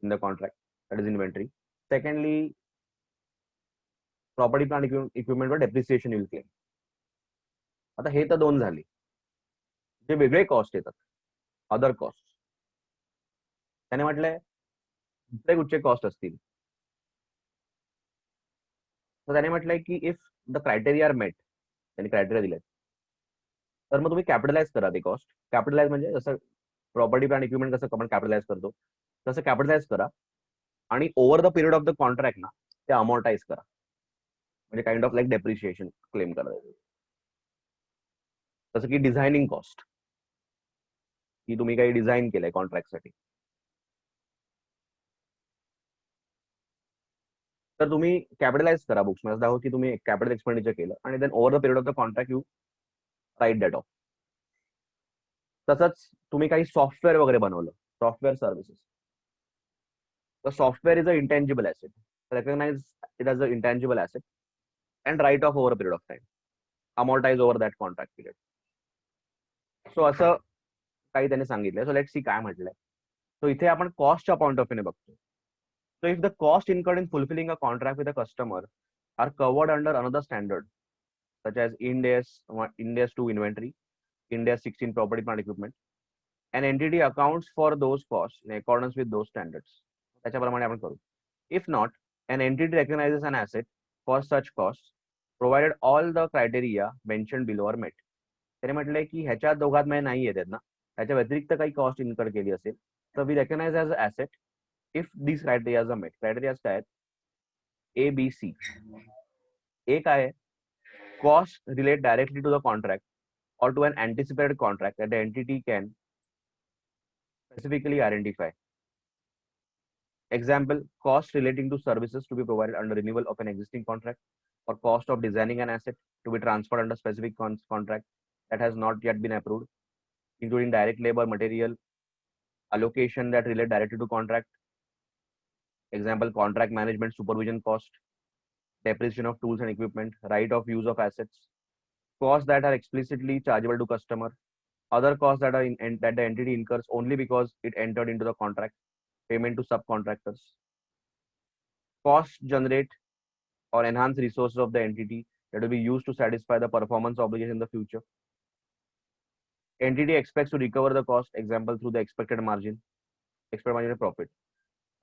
in the contract, that is inventory. Secondly, property plant equipment were depreciation you will claim. आता हे तर दोन झाले. जे वेगळे cost येतात other cost त्याने म्हटलंय दुसरे कुठचे कॉस्ट असतील तर त्याने म्हटलंय की if the criteria are met, त्यांनी क्रायटेरिया दिलेत तर मग तुम्ही कॅपिटलाइज करा ते कॉस्ट. कॅपिटलाइज म्हणजे जसं प्रॉपर्टी प्लांट इक्विपमेंट कसं आपण कॅपिटलाइज करतो तसं कॅपिटलाइज करा आणि over the period of the contract ना ते अमोर्टाइज करा, म्हणजे kind of like depreciation claim करा. जसं की डिझायनिंग कॉस्ट की तुम्ही काही डिझाईन केलंय कॉन्ट्रॅक्टसाठी तर तुम्ही कॅपिटलाइज करा बुक्स मध्ये दाखव की तुम्ही कॅपिटल एक्सपेंडिचर केलं आणि then over the period of the contract you write that off. तसंच तुम्ही काही सॉफ्टवेअर वगैरे बनवलं, सॉफ्टवेअर सर्व्हिसेस, तर software is a intangible asset, recognise it as a intangible asset and write off over a period of time, amortise over that contract period. So असं काही त्यांनी सांगितलंय. सो लेट सी काय म्हटलंय. सो इथे आपण कॉस्टच्या पॉईंट ऑफ व्ह्यूने बघतो. So if the cost incurred in fulfilling a contract with a customer are covered under another standard, such as Ind AS 2 inventory, Ind AS 16 property plant equipment, an entity accounts for those costs in accordance with those standards. त्याच्याप्रमाणे आपण करू. If not, an entity recognizes an asset for such costs, provided all the criteria mentioned below are met. त्याने म्हटलंय की ह्याच्या दोघात मध्ये नाही येतात ना, ह्याच्या व्यतिरिक्त काही कॉस्ट इन्कर केली असेल तर we recognise as a asset if these criteria are met. Criteria काय आहेत? A B C. ए काय आहे? Cost relate directly to the contract or to an anticipated contract that the entity can specifically identify. Example, cost relating to services to be provided under renewal of an existing contract, or cost of designing an asset to be transferred under specific contract that has not yet been approved, including direct labor, material, allocation that relate directly to contract. Example, contract management supervision cost, depreciation of tools and equipment, right of use of assets, costs that are explicitly chargeable to customer, other costs that are that the entity incurs only because it entered into the contract, payment to subcontractors, costs generate or enhance resources of the entity that will be used to satisfy the performance obligation in the future. Entity expects to recover the cost, example through the expected margin profit.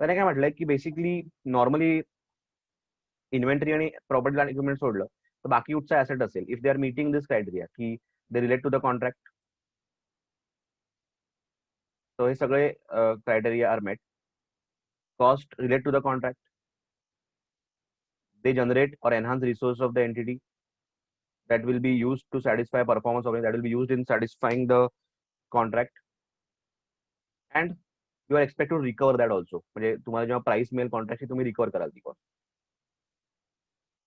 त्याने काय म्हटलंय की basically normally inventory आणि property plant equipment सोडलं तर बाकी कुठचा asset असेल if they are meeting this criteria की they relate to the contract, so हे सगळे criteria are met. Cost relate to the contract, they generate or enhance resources of the entity that will be used to satisfy performance of it, that will be used in satisfying the contract, and you are expected to recover that also. म्हणजे तुम्हाला जेव्हा price मिळेल कॉन्ट्रॅक्टची तुम्ही recover कराल ती cost.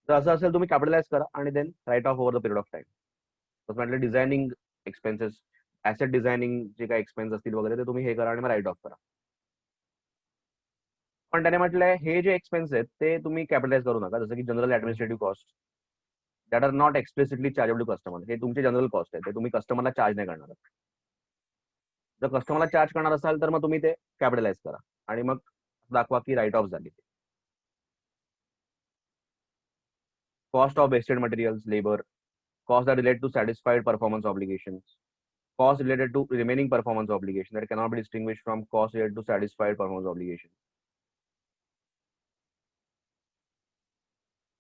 तर असं असेल तुम्ही कॅपिटलाइज करा आणि then write off over the period of time. तसं म्हटलं डिझायनिंग एक्सपेन्सेस, ऍसेट डिझायनिंग जे काही एक्सपेन्स असतील वगैरे ते तुम्ही हे करा आणि मग राईट ऑफ करा. पण त्याने म्हटलंय हे जे एक्सपेन्स आहेत ते तुम्ही कॅपिटलाइज करू नका, जसं की general administrative cost that are not explicitly chargeable to customer. हे तुमचे जनरल कॉस्ट आहे, ते तुम्ही कस्टमरला चार्ज नाही करणार. जर कस्टमरला चार्ज करणार असाल तर मग तुम्ही ते कॅपिटलाइज करा आणि मग दाखवा की राईट ऑफ झाली. Cost of wasted materials, labour, costs that relate to satisfied performance obligations, costs related to remaining performance obligation that cannot be distinguished from costs related to satisfied performance obligation.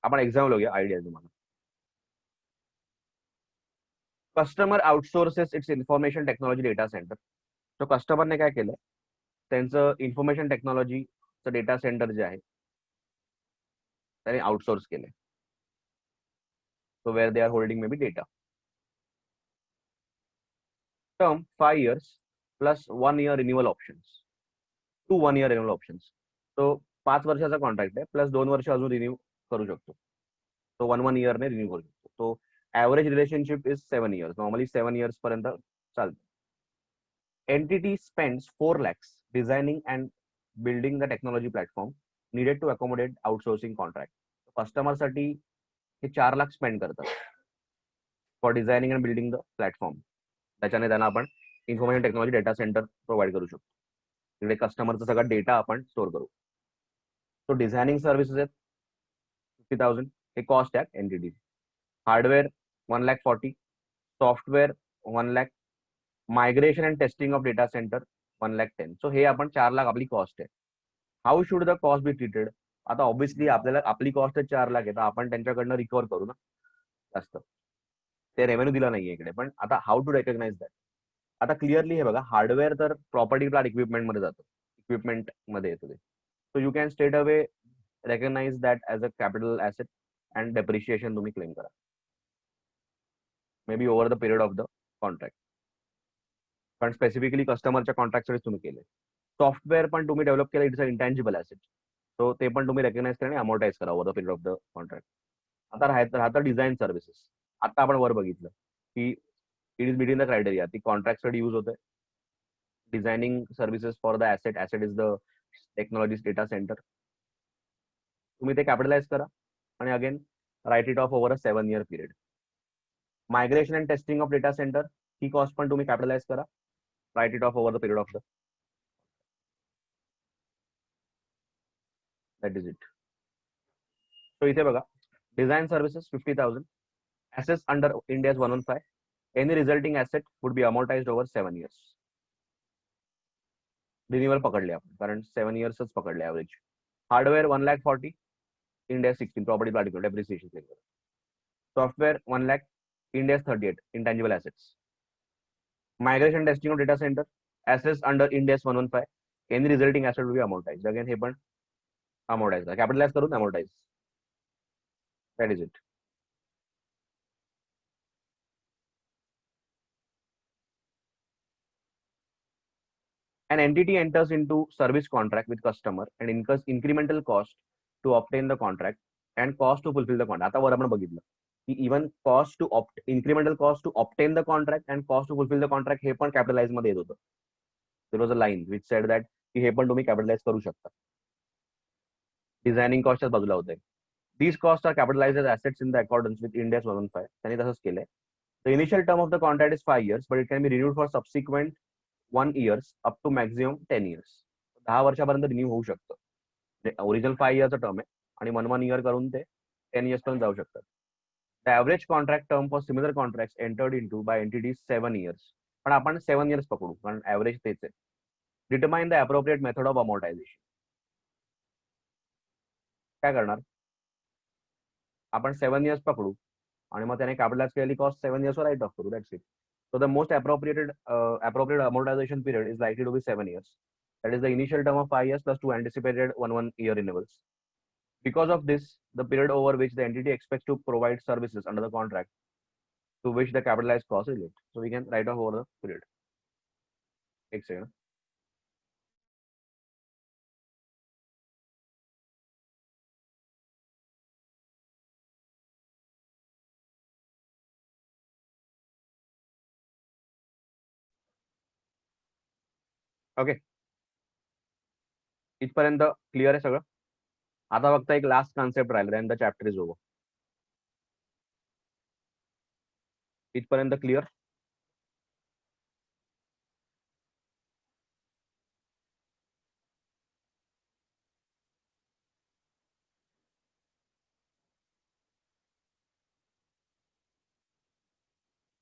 आपण example घेऊया, idea तुम्हाला. Customer outsources its information technology data centre. तो कस्टमरने काय केलं, त्यांचं information टेक्नॉलॉजीचं data centre जे आहे त्याने आउटसोर्स केले. So where they are holding maybe data. Term 5 years plus 1 year renewal options. 2 1 year renewal options. So 5 वर्षाचा कॉन्ट्रॅक्ट आहे प्लस 2 वर्ष अजून रिन्यू करू शकतो. तो 1 year ने रिन्यू करू शकतो. तो average relationship is 7 years. Normally 7 years पर्यंत चालतं. Entity spends 4 lakhs designing and building the technology platform needed to accommodate outsourcing contract. Customer साठी हे 4 लाख स्पेंड करतात for designing and building the platform. त्याच्याने त्यांना आपण information technology data centre provide करू शकतो. तिकडे कस्टमरचा सगळा डेटा आपण स्टोअर करू. तो डिझायनिंग सर्व्हिसेस आहेत 50,000. हे कॉस्ट आहे entity. Hardware 1,40,000. Software 1 lakh. Migration and testing of data centre 1,10,000. So हे आपण 4 लाख आपली कॉस्ट आहे. How should the cost be treated. आता ऑब्व्हियसली आपल्याला आपली कॉस्ट 4 लाख आहे तर आपण त्यांच्याकडनं रिकव्हर करू ना जास्त. ते रेव्हेन्यू दिला नाहीये इकडे. पण आता हाऊ टू रेकग्नाइज दॅट. आता क्लिअरली हे बघा, हार्डवेअर तर प्रॉपर्टी प्लांट इक्विपमेंट मध्ये जातो, इक्विपमेंट मध्ये येतो ते. So you can straight away recognise that as a capital asset and depreciation तुम्ही क्लेम करा may be over the period of the contract. पण स्पेसिफिकली कस्टमरच्या कॉन्ट्रॅक्टसाठी तुम्ही केले. सॉफ्टवेअर पण तुम्ही डेव्हलप केलं, it's a intangible asset. So ते पण तुम्ही रेकग्नाइज करा आणि अमोर्टाइज करा over the period of the contract. आता राहतं डिझाईन सर्व्हिसेस. आता आपण वर बघितलं की it is between the criteria. ती कॉन्ट्रॅक्टसाठी यूज होते. Designing services for the asset. Asset is the technology data centre. तुम्ही ते कॅपिटलाइज करा आणि again write it off over a 7 year period. Migration and testing of data centre ही cost पण तुम्ही कॅपिटलाइज करा. Write it off over the period of the. That is it. So इथे बघा, design services 50,000. assets under India's 115. Any resulting asset would be amortized over 7 years. Renewal पकडले आपण कारण 7 yearsच पकडले average. Hardware 1,40,000. India 16 property plant depreciation. Software 1 lakh. India 38 intangible assets. Migration testing of data centre assets under India's 115. Any resulting asset will be amortized. Again हे पण amortise capitalise करून amortise. That is it. An entity enters into service contract with customer and incurs incremental cost to obtain the contract and cost to fulfill the contract. आता वर आपण बघितलं की even cost to incremental cost to obtain the contract and cost to fulfil the contract हे पण capitalise मध्ये येत होतं. There was a line which said that की हे पण तुम्ही कॅपिटलाइज करू शकता. डिझायनिंग कॉस्टच्याच बाजूला होते. These cost are capitalise as assets in the accordance with Ind AS 115. त्यांनी तसंच केलंय. The initial term of the contract is 5 years, but it can be renewed for subsequent 1 years up to maximum 10 years. 10 वर्षापर्यंत renew होऊ शकतं. Original 5 yearचा term आहे आणि 1 year करून ते 10 years पर्यंत जाऊ शकतात. The average contract term for similar contract entered into by entities 7 years. पण आपण 7 years पकडू कारण ऍव्हरेज तेच आहे. Determine the appropriate method of amortisation. काय करणार आपण 7 years पकडू आणि मग त्याने कॅपिटलाइज केलेली कॉस्ट 7 years वर राईट ऑफ करू. That's it. So the most appropriate amortization period is likely to be 7 years. That is the initial term of 5 years plus 2 anticipated 1 year renewals. Because of this, the period over which the entity expects to provide services under the contract to which the capitalized cost is linked. So we can write off over the period. एक second. Okay, इथपर्यंत clear आहे सगळं. आता फक्त एक last concept राहिला, then the chapter is over. इथपर्यंत clear.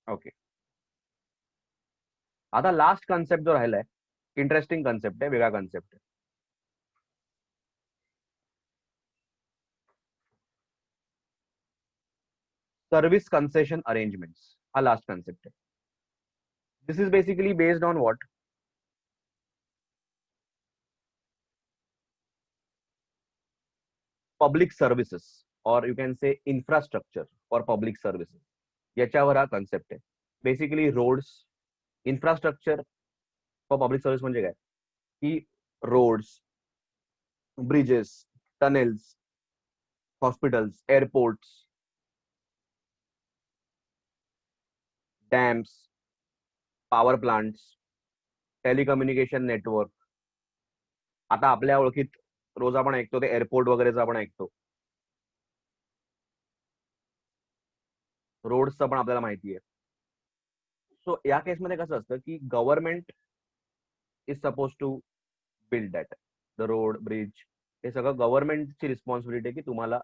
Okay, आता लास्ट कॉन्सेप्ट जो राहिलाय इंटरेस्टिंग कॉन्सेप्ट आहे, वेगळा कॉन्सेप्ट आहे. Service concession arrangements. हा लास्ट कॉन्सेप्ट आहे. This is basically based on what, public services or you can say infrastructure for public services, याच्यावर हा कॉन्सेप्ट आहे. Basically roads, infrastructure for public service म्हणजे काय, की roads, bridges, tunnels, hospitals, airports, dams, power plants, telecommunication network. आता आपल्या ओळखीत रोज आपण ऐकतो ते एअरपोर्ट वगैरेच आपण ऐकतो. रोड्सचं पण आपल्याला माहिती आहे. सो या केसमध्ये कसं असतं की government is suppose to build that, the road, bridge, हे सगळं गव्हर्नमेंटची रिस्पॉन्सिबिलिटी आहे की तुम्हाला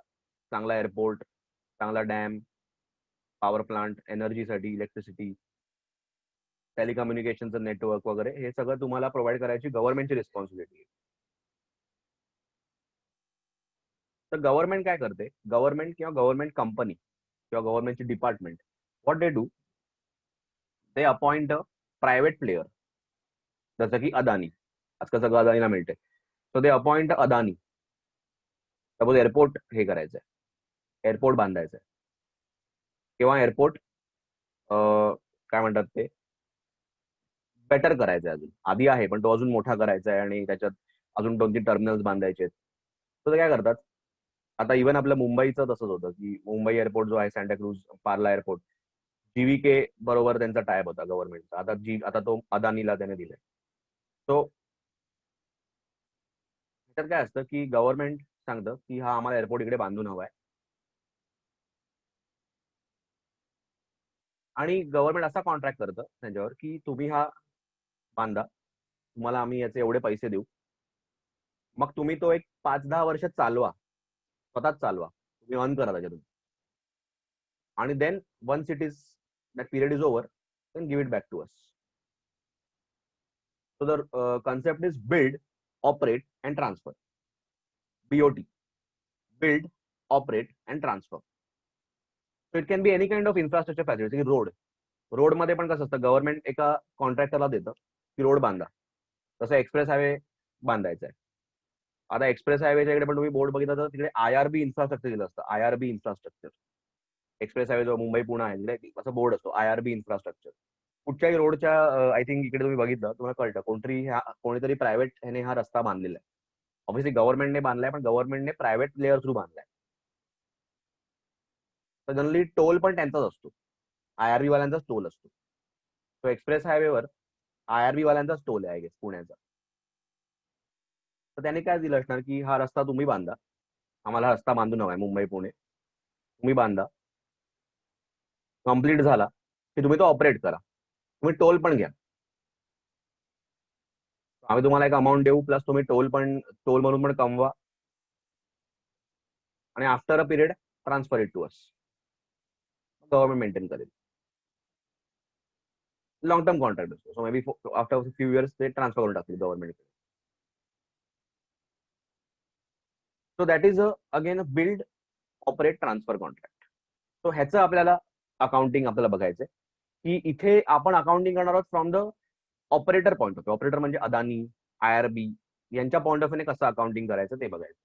चांगला एअरपोर्ट, चांगला डॅम, पॉवर प्लांट, एनर्जीसाठी, इलेक्ट्रिसिटी, टेलिकम्युनिकेशनचं नेटवर्क वगैरे हे सगळं तुम्हाला प्रोव्हाइड करायची गव्हर्नमेंटची रिस्पॉन्सिबिलिटी आहे. तर गव्हर्नमेंट काय करते, गव्हर्नमेंट किंवा गव्हर्नमेंट कंपनी किंवा गव्हर्नमेंटची department, what they do, they appoint a private player, जसं की अदानी. आजकाल सगळं अदानीला मिळते. So they appoint Adani. Suppose airport हे करायचंय, एअरपोर्ट बांधायचंय किंवा एअरपोर्ट काय म्हणतात ते बेटर करायचंय, अजून आधी आहे पण तो अजून मोठा करायचा आहे आणि त्याच्यात अजून 2-3 टर्मिनल्स बांधायचे आहेत. तर ते काय करतात, आता इव्हन आपलं मुंबईचं तसंच होतं की मुंबई एअरपोर्ट जो आहे, सँटाक्रूज पार्ला एअरपोर्ट, जीव्हीके बरोबर त्यांचा टायप होता गव्हर्नमेंटचा. आता तो अदानीला त्याने दिलाय. सो त्याच्यात काय असतं की गव्हर्नमेंट सांगतं की हा आम्हाला एअरपोर्ट इकडे बांधून हवाय, आणि गव्हर्नमेंट असा कॉन्ट्रॅक्ट करतं त्यांच्यावर की तुम्ही हा बांधा, तुम्हाला आम्ही याचे एवढे पैसे देऊ, मग तुम्ही तो एक 5-10 वर्ष चालवा, स्वतःच चालवा, तुम्ही अर्न करा त्याच्यातून, आणि then once it is that period is over, then give it back to us. So the concept is build, operate and transfer. BOT, build, operate and transfer. So it can be any kind of infrastructure facility. Road, रोडमध्ये पण कसं असतं, government एका कॉन्ट्रॅक्टरला देतं की road बांधा. तसं express highway बांधायचा आहे. आता एक्सप्रेस हायवेच्या इकडे पण तुम्ही बोर्ड बघितला तर तिकडे IRB इन्फ्रास्ट्रक्चर दिलं असतं, IRB इन्फ्रास्ट्रक्चर. एक्सप्रेस हायवे जो मुंबई पुणे आहे तिकडे असं बोर्ड असतो, IRB इन्फ्रास्ट्रक्चर. कुठच्याही रोडच्या आय थिंक इकडे तुम्ही बघितलं तुम्हाला कळतं, कोणीतरी प्रायव्हेट ह्याने हा रस्ता बांधलेला आहे. ऑब्व्हियसली गव्हर्नमेंटने बांधलाय, पण गव्हर्नमेंटने प्रायव्हेट प्लेयर थ्रू बांधलाय. तर जनरली टोल पण त्यांचाच असतो, IRB वाल्यांचाच टोल असतो. तो एक्सप्रेस हायवेवर IRB वाल्यांचाच टोल आहे, आय गेस, पुण्याचा. तर त्याने काय दिलं असणार की हा रस्ता तुम्ही बांधा, आम्हाला रस्ता बांधून हवाय मुंबई पुणे, तुम्ही बांधा, कम्प्लीट झाला की तुम्ही तो ऑपरेट करा, तुम्ही टोल पण घ्या, आम्ही तुम्हाला एक अमाऊंट देऊ, प्लस तुम्ही टोल म्हणून पण कमवा, आणि after a period transfer it to us. Government maintain करेल. लॉंग टर्म कॉन्ट्रॅक्ट असतो. So may be after few years ते ट्रान्सफर करून टाकतील government. So that is again build, operate, transfer contract. सो ह्याचं आपल्याला अकाउंटिंग आपल्याला बघायचंय की इथे आपण अकाउंटिंग करणार आहोत from the operator point of view. Operator म्हणजे अदानी, IRB यांच्या पॉईंट ऑफ व्ह्यूने कसं अकाउंटिंग करायचं ते बघायचं.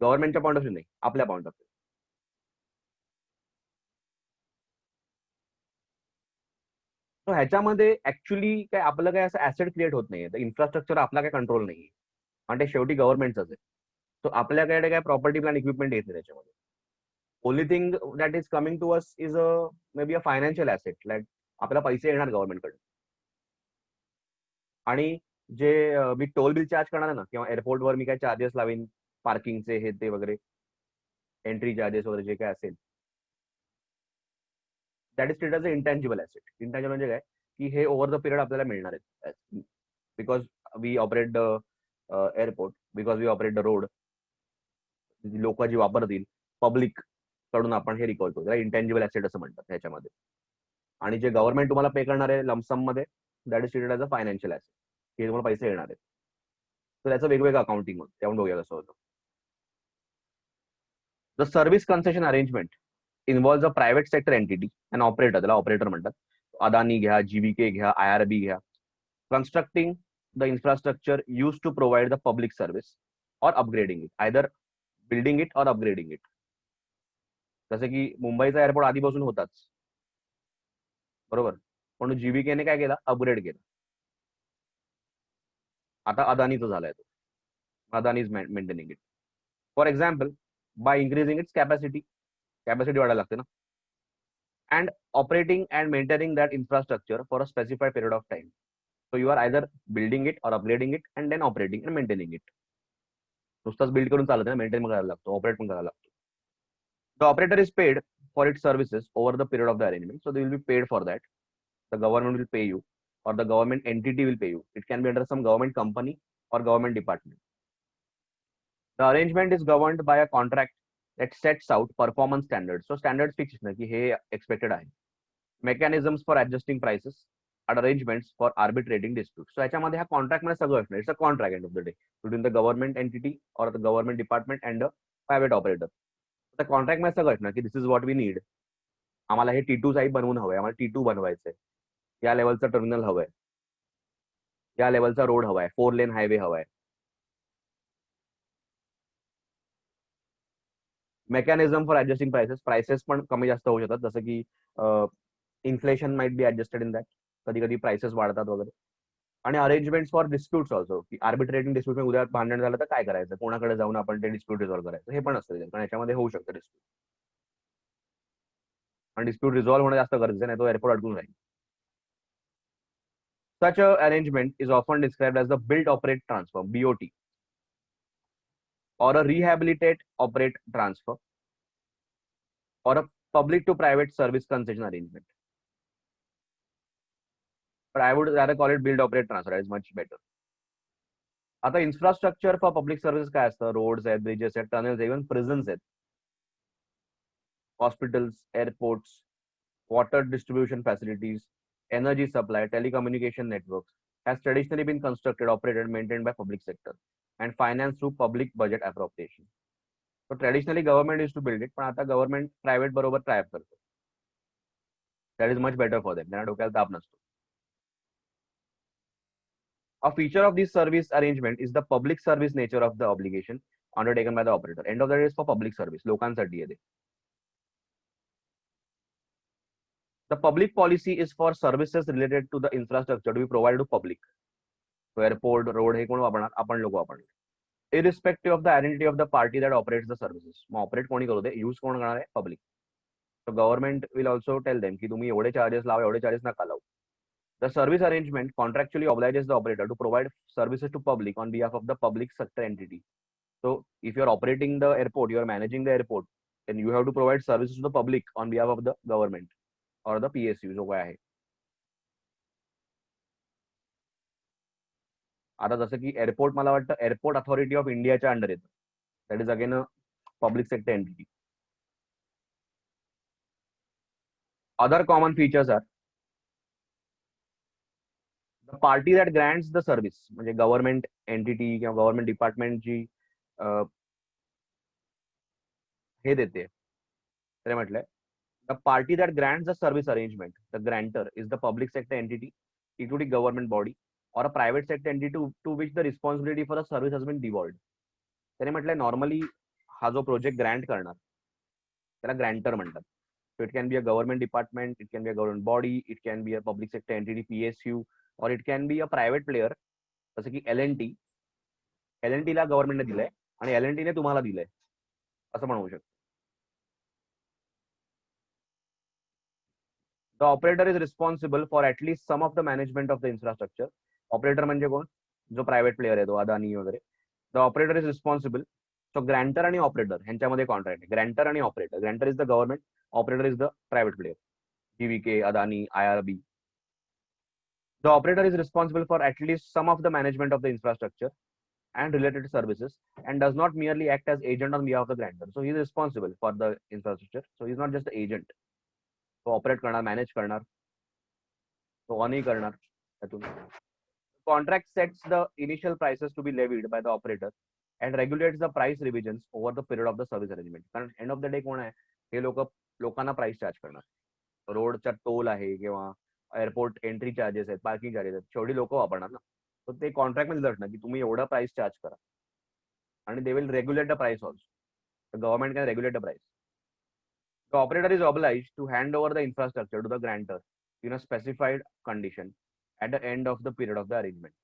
गव्हर्नमेंटच्या पॉईंट ऑफ व्ह्यू नाही, आपल्या पॉईंट ऑफ व्ह्यू. सो ह्याच्यामध्ये ऍक्च्युली काय आपलं काय असं ऍसेट क्रिएट होत नाहीये, तर इन्फ्रास्ट्रक्चर आपला काय कंट्रोल नाहीये, आणि ते शेवटी गव्हर्नमेंटच आहे. सो आपल्याकडे काय प्रॉपर्टी प्लॅन इक्विपमेंट येत नाही त्याच्यामध्ये. Only thing that is coming to us is may be a financial asset, like आपल्याला पैसे येणार गव्हर्नमेंटकडे. आणि जे मी टोल बिल चार्ज करणार आहे ना, किंवा एअरपोर्टवर मी काय चार्जेस लावीन, पार्किंगचे हे ते वगैरे, एंट्री चार्जेस वगैरे जे काय असेल, that is treated as a intangible asset. Intangible म्हणजे काय, की हे ओव्हर द पिरियड आपल्याला मिळणार आहेत, because we operate the airport, because we operate the road, लोक जी वापरतील पब्लिक कडून आपण हे रिकव्हर करू, इंटँजिबल ऍसेट असं म्हणतात ह्याच्यामध्ये. आणि जे गव्हर्नमेंट तुम्हाला पे करणार आहे लमसम मध्ये, that is treated as a financial asset, हे तुम्हाला पैसे येणार आहेत. तर त्याचं वेगवेगळं अकाउंटिंग होतं, त्यामुळे बघूया कसं होतं. The service concession arrangement involves a private sector entity and operator, त्याला ऑपरेटर म्हणतात. अदानी घ्या, जीव्हीके घ्या, आयआरबी घ्या. constructing the infrastructure used to provide the public service or upgrading it, either building it or upgrading it. जसे की मुंबईचा airport आधीपासून होताच, बरोबर, पण जीव्हीकेने काय केलं, अपग्रेड केलं. आता अदानीचं झालंय तो, Adani is maintaining it. For example, by increasing its capacity, capacity वाढायला लागते ना, and operating and maintaining that infrastructure for a specified period of time. So you are either building it or upgrading it and then operating and maintaining it. नुसताच build करून चालत नाही, maintain करायला लागतो, operate पण करायला लागतो. The operator is paid for its services over the period of the arrangement, so they will be paid for that. The government will pay you, or the government entity will pay you. It can be under some government company or government department. The arrangement is governed by a contract that sets out performance standards. So standards fix ना की हे expected आहे. Mechanisms for adjusting prices and arrangements for arbitrating disputes. So याच्यामध्ये हा contract मध्ये सगळं असणार. It's a contract end of the day between the government entity or the government department and the private operator. त्या contract मध्ये सगळं असणार की this is what we need. आम्हाला हे T2 साईड बनवून हवंय, आम्हाला T2 बनवायचंय, या लेवलचं टर्मिनल हवंय, या लेवलचा रोड हवाय, 4 लेन हायवे हवाय. Mechanism for adjusting prices, prices पण कमी जास्त होऊ शकतात, जसं की inflation might be adjusted in that, कधी कधी प्राइसेस वाढतात वगैरे. आणि अरेंजमेंट फॉर डिस्प्यूट्स ऑल्सो, की आर्बिट्रेटिंग डिस्प्यूट उद्या भांडण झालं तर काय करायचं, कोणाकडे जाऊन आपण ते डिस्प्यूट रिझॉल्व्ह करायचं, हे पण असतं, कारण याच्यामध्ये होऊ शकतं डिस्प्यूट. आणि डिस्प्यूट रिझॉल्व्ह होणं जास्त गरजेचं नाही, तो एअरपोर्ट अडकून राहील. Such a arrangement is often described as the build operate transfer, BOT, or a rehabilitate operate transfer, or a public to private service concession arrangement. But I would rather call it build operate transfer. It's much better. आता infrastructure for public service काय असतं, roads आहेत, bridges आहेत, tunnels, even प्रिझन्स आहेत, hospitals, airports, water distribution facilities, energy supply, telecommunication networks has traditionally been constructed, operated, maintained by public sector and financed through public budget appropriation. So traditionally government used to build it, पण आता government private बरोबर tie up करतो. That is much better for them. त्यांना डोक्याला ताप नसतो. A feature of this service arrangement is the public service nature of the obligation undertaken by the operator. End of the day is for public service. लोकांसाठी आहे ते. The public policy is for services related to the infrastructure to be provided to public. So airport, road हे कोण वापरणार, आपण लोक वापरणार. Irrespective of the identity of the party that operates the services. Mug operate कोणी करू दे, use कोण करणार आहे, public. So government will also tell them की तुम्ही एवढे चार्जेस लावा, एवढे चार्जेस नका लावू. The service arrangement contractually obliges the operator to provide services to public on behalf of the public sector entity. So if you are operating the airport, you are managing the airport, then you have to provide services to the public on behalf of the government or the PSU जो काय आहे. आता जसं की airport, मला वाटतं airport authority of इंडियाच्या under येतं. That is again a public sector entity. Other common features are the party that grants the service, म्हणजे गव्हर्नमेंट एंटिटी किंवा गव्हर्नमेंट डिपार्टमेंट जी हे देते, तर म्हटलंय the party that grants the service arrangement, the grantor is the public sector entity, including government body or a private sector entity to which the responsibility for a service has been devolved. त्याने म्हटलंय normally हा जो project Grant करणार त्याला grantor म्हणतात. So it can be a government department, it can be a government body, it can be a public sector entity, PSU, or it can be a private player, जसं की L&T. L&T ला गव्हर्नमेंटने दिलंय आणि L&T ने तुम्हाला दिलंय, असं पण होऊ शकतं. The operator is responsible for at least some of the management of the infrastructure. Operator म्हणजे कोण, जो प्रायव्हेट प्लेयर आहे तो अदानी वगैरे. The operator is responsible. So grantor आणि ऑपरेटर ह्यांच्यामध्ये कॉन्ट्रॅक्ट आहे. ग्रँटर आणि operator. Grantor is the government, operator is the private player, GVK, Adani, IRB. The operator is responsible for at least some of the management of the infrastructure and related services and does not merely act as agent on behalf of the grantor. So he is responsible for the infrastructure. So he is not just the agent. तो operate करणार, manage करणार, तो ऑनही करणार त्यातून. Contract sets the initial prices to be levied by the operator and regulates the price revisions over the period of the service arrangement. कारण and of the day कोण आहे, हे लोक लोकांना प्राइस चार्ज करणार. रोडचा टोल आहे किंवा एअरपोर्ट एंट्री चार्जेस आहेत, parking charges आहेत, शेवटी लोक वापरणार ना. तर ते कॉन्ट्रॅक्ट मध्ये ना की तुम्ही एवढा प्राइस चार्ज करा, आणि they will regulate the price also. Government can regulate the price. The operator is obliged to hand over the infrastructure to the grantor in a specified condition at the end of the period of the arrangement.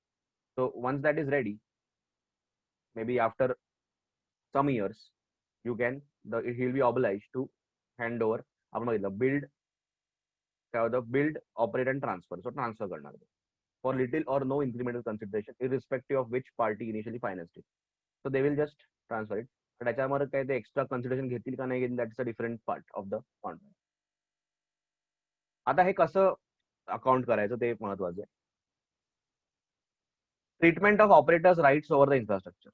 So once that is ready, maybe after some years, he'll be obliged to hand over the build, operate and transfer. So transfer करणार for little or no incremental consideration, irrespective of which party initially financed it. So they will just transfer it. पण त्याच्यामध्ये काय ते extra consideration घेतील का नाही घेतील, that's a different part of the contract. आता हे कसं अकाउंट करायचं ते महत्वाचं आहे. Treatment of operators rights over the infrastructure.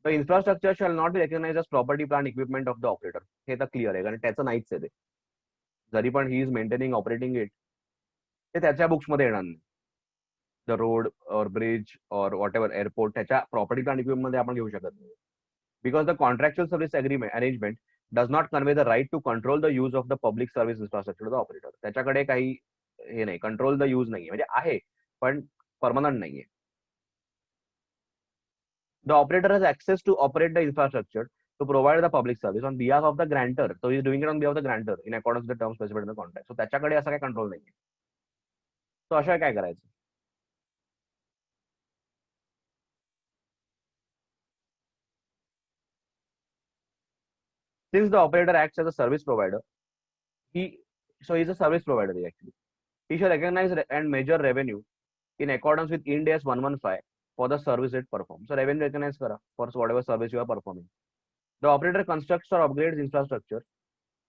The infrastructure shall not be recognise as property plant equipment of the operator. हे तर क्लिअर आहे, कारण त्याचं नाहीच आहे ते. जरी पण he is maintaining operating it, ते त्याच्या बुक्स मध्ये येणार नाही. द रोड और ब्रिज और वॉट एव्हर एअरपोर्ट त्याच्या प्रॉपर्टी प्लांट इक्विपमेंट मध्ये आपण घेऊ शकत नाही. Because the contractual service arrangement does not convey the right to control the use of the public service infrastructure to the operator. त्याच्याकडे काही हे नाही, कंट्रोल द यूज नाहीये, म्हणजे आहे पण परमनंट नाहीये. The operator has access to operate the infrastructure to provide the public service on behalf of the grantor. So he is doing it on behalf of the grantor in accordance with the terms specified in the contract. So त्याच्याकडे असा काही control नाहीये. So अशा काय करायचं? Since the operator acts as a service provider, he is a service provider actually. He shall recognize and measure revenue in accordance with Ind AS 115 for the service it performs. So revenue recognize kara for whatever service you are performing. The operator constructs or upgrades infrastructure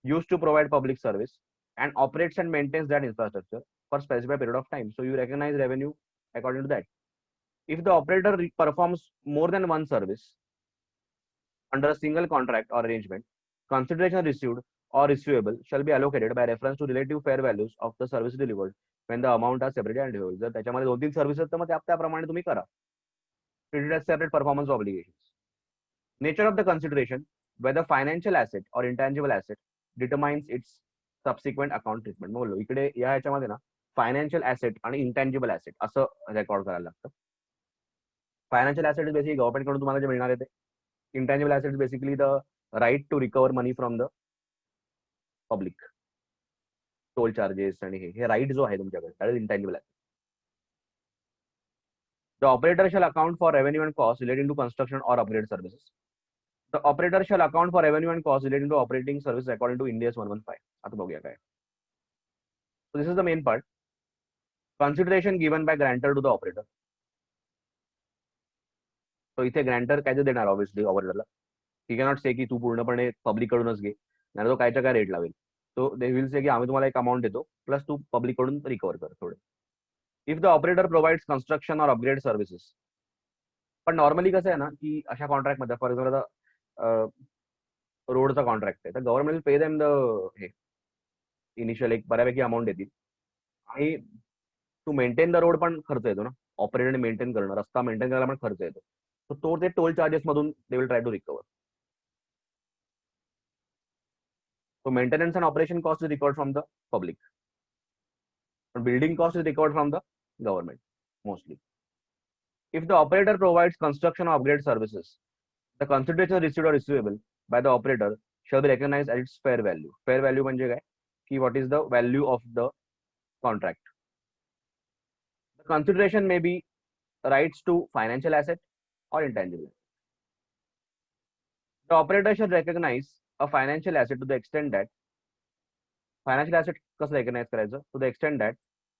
used to provide public service and operates and maintains that infrastructure for specified period of time. So you recognize revenue according to that. If the operator performs more than one service under a single contract or arrangement, consideration received or receivable shall be allocated by reference to relative fair values of the service delivered when the amount are separated and divided. जर त्याच्यामध्ये 2-3 services तर मग त्याप्रमाणे तुम्ही करा. Treated as separate performance obligations. Nature of the consideration, whether financial asset or intangible asset, determines its subsequent account treatment. बोललो इकडे या ह्याच्यामध्ये ना फायनान्शियल ऍसेट आणि इंटँजिबल ऍसेट असं रेकॉर्ड करायला लागतं. फायनान्शियल ऍसेट बेसिकली गव्हर्नमेंट कडून तुम्हाला जे मिळणार आहे ते. Intangible asset basically the right to recover money from the public. Toll charges आणि हे राईट जो आहे तुमच्याकडे, that is intangible asset. The operator shall account for revenue and costs relating to construction or upgrade services. The operator shall account for revenue and costs relating to operating services according to Ind AS 115. आता बघूया काय. So this is the main part. Consideration given by grantor to the operator. So इथे grantor काय देणार obviously ऑपरेटरला. He cannot say की तू पूर्णपणे public कडूनच घे, नाही तो कायच्या काय रेट लावेल. So they will say की आम्ही तुम्हाला एक अमाऊंट देतो प्लस तू पब्लिक कडून रिकवर कर थोडे. If the operator provides construction or upgrade services. पण नॉर्मली कसं आहे ना की अशा कॉन्ट्रॅक्ट मध्ये फॉर एक्झाम्पल रोडचा कॉन्ट्रॅक्ट आहे तर government pay them the hey initial एक बऱ्यापैकी अमाऊंट देतील आणि टू मेंटेन द रोड पण खर्च येतो ना. ऑपरेट आणि मेंटेन करणं, रस्ता मेंटेन करायला पण खर्च येतो. तो ते टोल चार्जेस मधून they will try to recover. So maintenance and operation cost is recovered from the public. But building cost is recovered from the government mostly. If the operator provides construction or upgrade services, the consideration received or receivable by the operator shall be recognized at its fair value. Fair value म्हणजे काय की what is the value of the contract. The consideration may be rights to financial asset or intangible. The operator should recognize a financial asset to the extent that financial asset कसं recognize करायचं to the extent that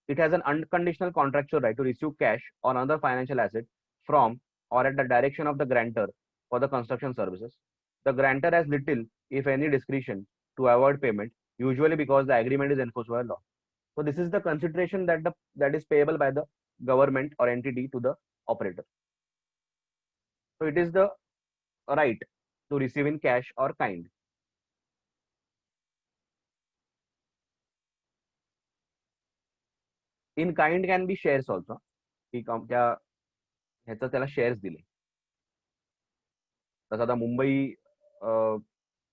it has an unconditional contractual right to receive cash or another financial asset from or at the direction of the grantor for the construction services. The grantor has little, if any, discretion to avoid payment, usually because the agreement is enforced by law. So this is the consideration that is payable by the government or entity to the operator. So it is the right to receive in cash or kind. In kind can be shares also. ह्याचा त्याला shares दिले. तसं आता Mumbai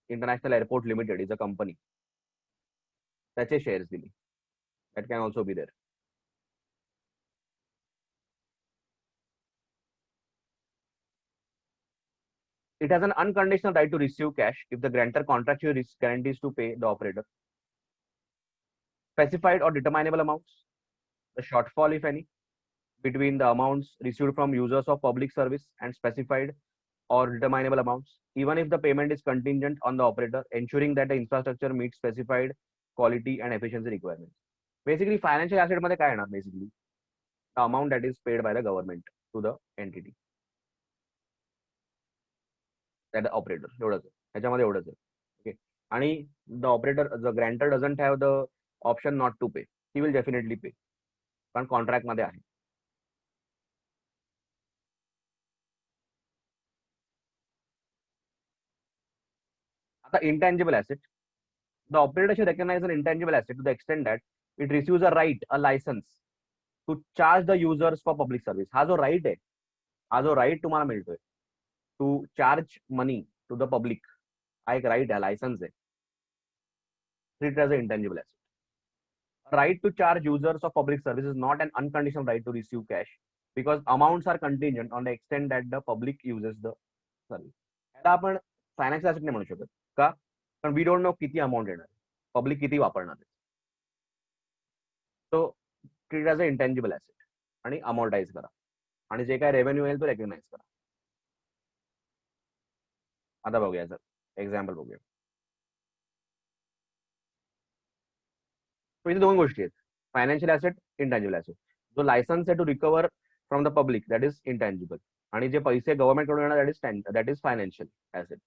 international airport limited is a company, त्याचे shares दिले. That can also be there. It has an unconditional right to receive cash if the grantor contractually guarantees to pay the operator specified or determinable amounts, the shortfall, if any, between the amounts received from users of public service and specified or determinable amounts, even if the payment is contingent on the operator, ensuring that the infrastructure meets specified quality and efficiency requirements. Basically, financial asset मध्ये काय येणार? Basically, the amount that is paid by the government to the entity, that the operator. एवढंच आहे. ह्याच्यामध्ये एवढंच आहे. Okay. आणि the operator, the grantor doesn't have the option not to pay. He will definitely pay. कारण contract मध्ये आहे. आता intangible asset. The operator should recognize an intangible asset to the extent that it receives a right, a license to charge the users for public service. हा जो right आहे, हा जो right तुम्हाला मिळतोय to charge money to the public, हा एक right आहे, लायसन्स आहे. Treat as a intangible asset. Right to charge users of public service is not an unconditional right to receive cash because amounts are contingent on the extent that the public uses the service. याला आपण financial asset नाही म्हणू शकत. का? कारण we don't know किती amount येणार, public किती वापरणार आहे. So treat as a intangible asset आणि अमॉर्टाइज करा, आणि जे काय रेव्हेन्यू येईल तो रेकग्नाइज करा. आता बघूया सर, एक्झाम्पल बघूया. तो इथे दोन गोष्टी आहेत, फायनान्शियल ऍसेट, इंटँजिबल ऍसेट. जो लायसन्स आहे to recover from the public that is intangible, आणि जे पैसे गव्हर्नमेंट कडून येणार that is financial asset.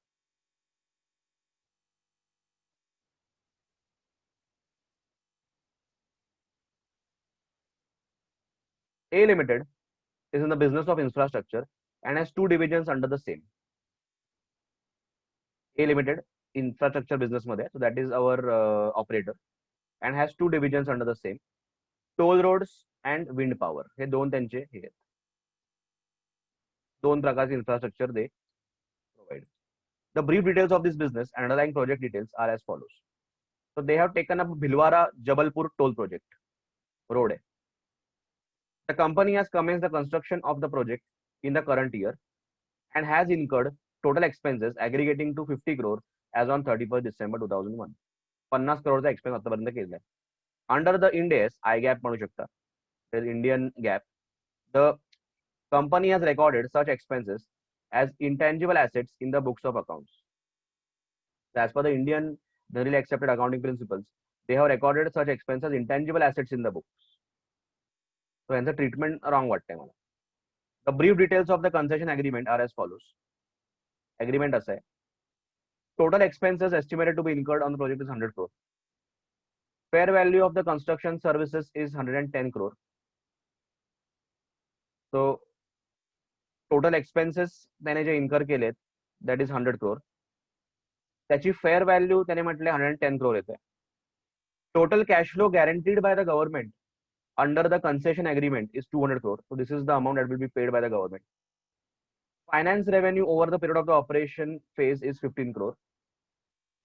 A Limited is in the business of infrastructure and has two divisions under the same. A Limited infrastructure business मध्ये, so that is our operator, and has two divisions under the same, toll roads and wind power. हे दोन त्यांचे हे आहेत, दोन प्रकारचे infrastructure they provide. The brief details of this business and underlying project details are as follows. So they have taken up Bhilwara Jabalpur toll project road hai. The company has commenced the construction of the project in the current year and has incurred total expenses aggregating to 50 crore as on 31st December 2001. 50 crore expense आतापर्यंत केला. Under the end S I gap म्हणू शकता, Indian gap, the company has recorded such expenses as intangible assets in the books of accounts. As per the Indian generally accepted accounting principles, they have recorded such expenses as intangible assets in the books. So hence the treatment wrong वाटते मला. The brief details of the concession agreement are as follows. Agreement असा आहे, total expenses estimated to be incurred on the project is 100 crore. Fair value of the construction services is 110 crore. So total expenses त्याने जे incur केलेत that is 100 crore. त्याची fair value त्याने म्हटले 110 crore येते. Total cash flow guaranteed by the government under the concession agreement is 200 crore. So this is the amount that will be paid by the government. Finance revenue over the period of the operation phase is 15 crore.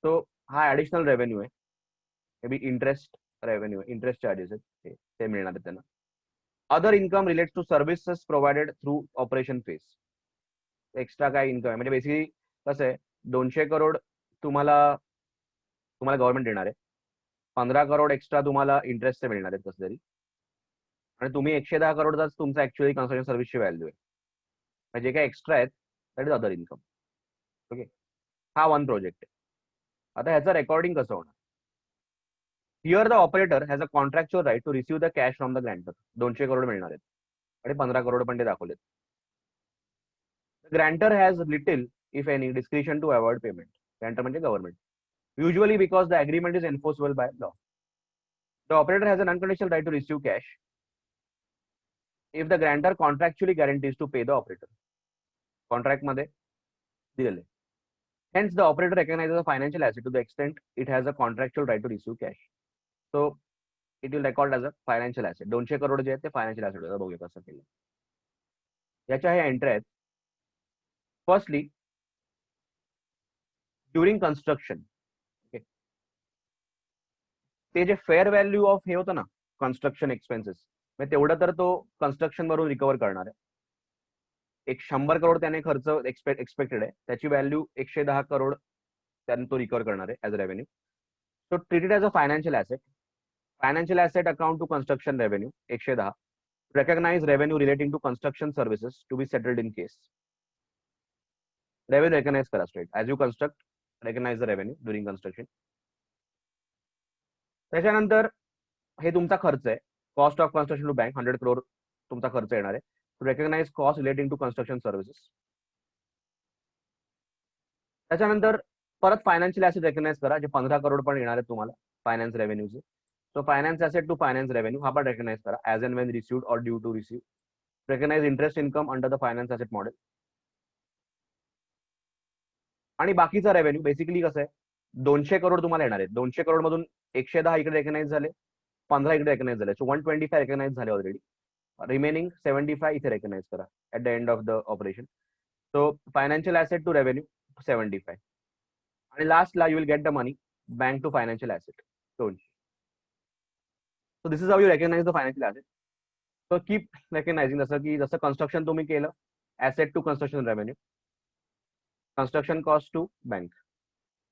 So हा additional revenue आहे, may be interest revenue, interest charges आहेत ते मिळणार आहेत त्यांना. Other income relates to services provided through operation phase. Extra काय income आहे म्हणजे बेसिकली कसं आहे, 200 crore तुम्हाला गव्हर्नमेंट देणार आहे, 15 crore एक्स्ट्रा तुम्हाला इंटरेस्ट मिळणार आहेत कसं तरी, आणि तुम्ही 110 crore तुमचा ऍक्च्युअली कन्स्ट्रक्शन सर्व्हिसची व्हॅल्यू आहे. जे काही एक्स्ट्रा आहेत that is other income. Okay, हा वन प्रोजेक्ट आहे. आता ह्याचं रेकॉर्डिंग कसं होणार? Here the operator has a contractual right to receive the cash from the grantor. 200 crore मिळणार आहेत आणि 15 crore पण ते दाखवलेत. The grantor has little, if any, discretion to avoid payment. Grantor म्हणजे government. Usually because the agreement is enforceable by law. The operator has an unconditional right to receive cash if the grantor contractually guarantees to pay the operator. Contract मध्ये दिलेले. Hence, the operator recognizes a financial asset to the extent it has a contractual right to receive cash. So, it will record as a financial asset. 200 crore जे आहेत ते financial asset होतं. बघूया कसं केलं. याच्या ह्या एंट्री आहेत. Firstly, during construction. ओके, ते जे फेअर व्हॅल्यू ऑफ हे होतं ना कन्स्ट्रक्शन एक्सपेन्सेस, म्हणजे तेवढं तर तो कन्स्ट्रक्शन वरून रिकवर करणार आहे. एक 100 करोड त्याने खर्च एक्सपेक्टेड आहे, त्याची व्हॅल्यू 110 करोड त्याने तो रिकवर करणार आहे as a revenue. So treated as a financial asset. Financial asset account to construction revenue 110. Recognize revenue relating to construction services to be settled in case. Revenue recognize करा straight. As you construct, recognize the revenue during construction. त्याच्यानंतर हे तुमचा खर्च आहे. Cost of construction to bank 100 crore तुमचा खर्च येणार आहे. To recognise cost relating to construction services. त्याच्यानंतर परत फायनान्शियल ऍसेट रेकग्नाइज करा, जे 15 करोड पण येणार आहेत तुम्हाला फायनान्स रेव्हेन्यूचे. So finance asset to finance revenue हा पण रेकग्नाइज करा as and when received or due to receive. Recognise interest income under the finance asset model. आणि बाकीचा रेव्हेन्यू बेसिकली कसं आहे, 200 करोड तुम्हाला येणार आहेत. 200 करोड मधून 110 इकडे रेकग्नाइज झाले, 15 इकडे रेकग्नाइज झाले. सो 125 रेकग्नाइज झाले ऑलरेडी. रिमेनिंग 75 इथे रेकग्नाइज करा at the end of the operation. So financial asset to revenue 75. आणि लास्टला you will get the money bank to financial asset 200. So this is how you recognise the financial asset. So keep recognising. जसं construction तुम्ही केलं, asset to construction revenue, construction cost to bank.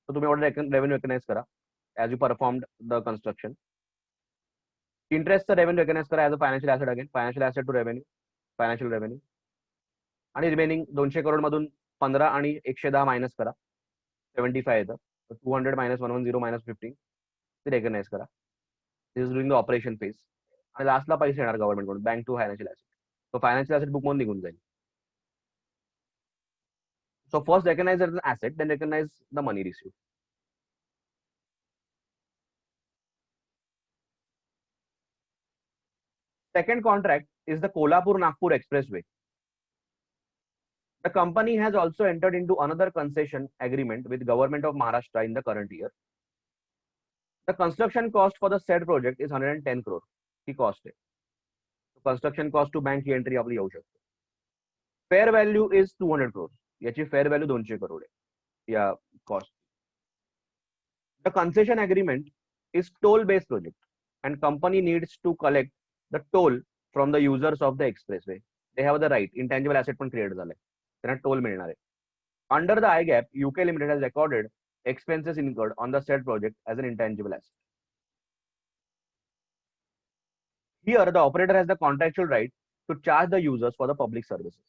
तो तुम्ही order revenue recognise करा as you performed the construction. इंटरेस्टचं revenue recognise करा as a financial asset. Again financial asset to revenue, financial revenue. आणि remaining 200 crore मधून 15 आणि 110 मायनस करा, 75 येतं. 200 मायनस 110 मायनस 15 ते रेकग्नाइज करा. This is डुरिंग the operation phase. आणि लास्टला पैसे येणार गव्हर्नमेंटकडून बँक टू फायनान्शियल ऍसेट. तो फायनान्शियल ऍसेट बुक म्हणून निघून जाईल. So first recognize it as an asset, then recognize the money received. Second contract is the Kolhapur-Nagpur Expressway. The company has also entered into another concession agreement with Government of Maharashtra in the current year. The construction cost for the said project is 110 crore. He cost आहे. Construction cost to bank he entry आपली येऊ शकते. Fair value is 200 crore. याची fair value 200 crore आहे या cost. The concession agreement is toll-based project and company needs to collect the toll from the users of the expressway. They have the right. Intangible asset पण create झालाय. त्यांना toll मिळणार आहे. Under the IGAP, UK Limited has recorded expenses incurred on the said project as an intangible asset. Here, the operator has the contractual right to charge the users for the public services.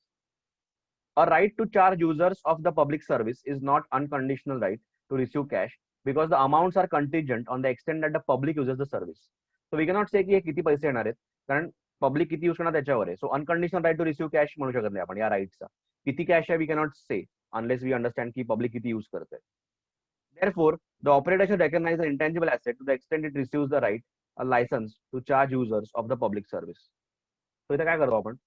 A right to charge users of the public service is not unconditional right to receive cash because the amounts are contingent on the extent that the public uses the service. So we cannot say की हे किती पैसे येणार आहेत, कारण public किती use करणार त्याच्यावर आहे. So unconditional right to receive cash म्हणू शकत नाही आपण या राईटचा. किती कॅश आहे we cannot say unless we understand की पब्लिक किती यूज करते. Therefore, the operator should recognize the intangible asset to the extent it receives the right, a license to charge users of the public service. So इथे काय करतो आपण,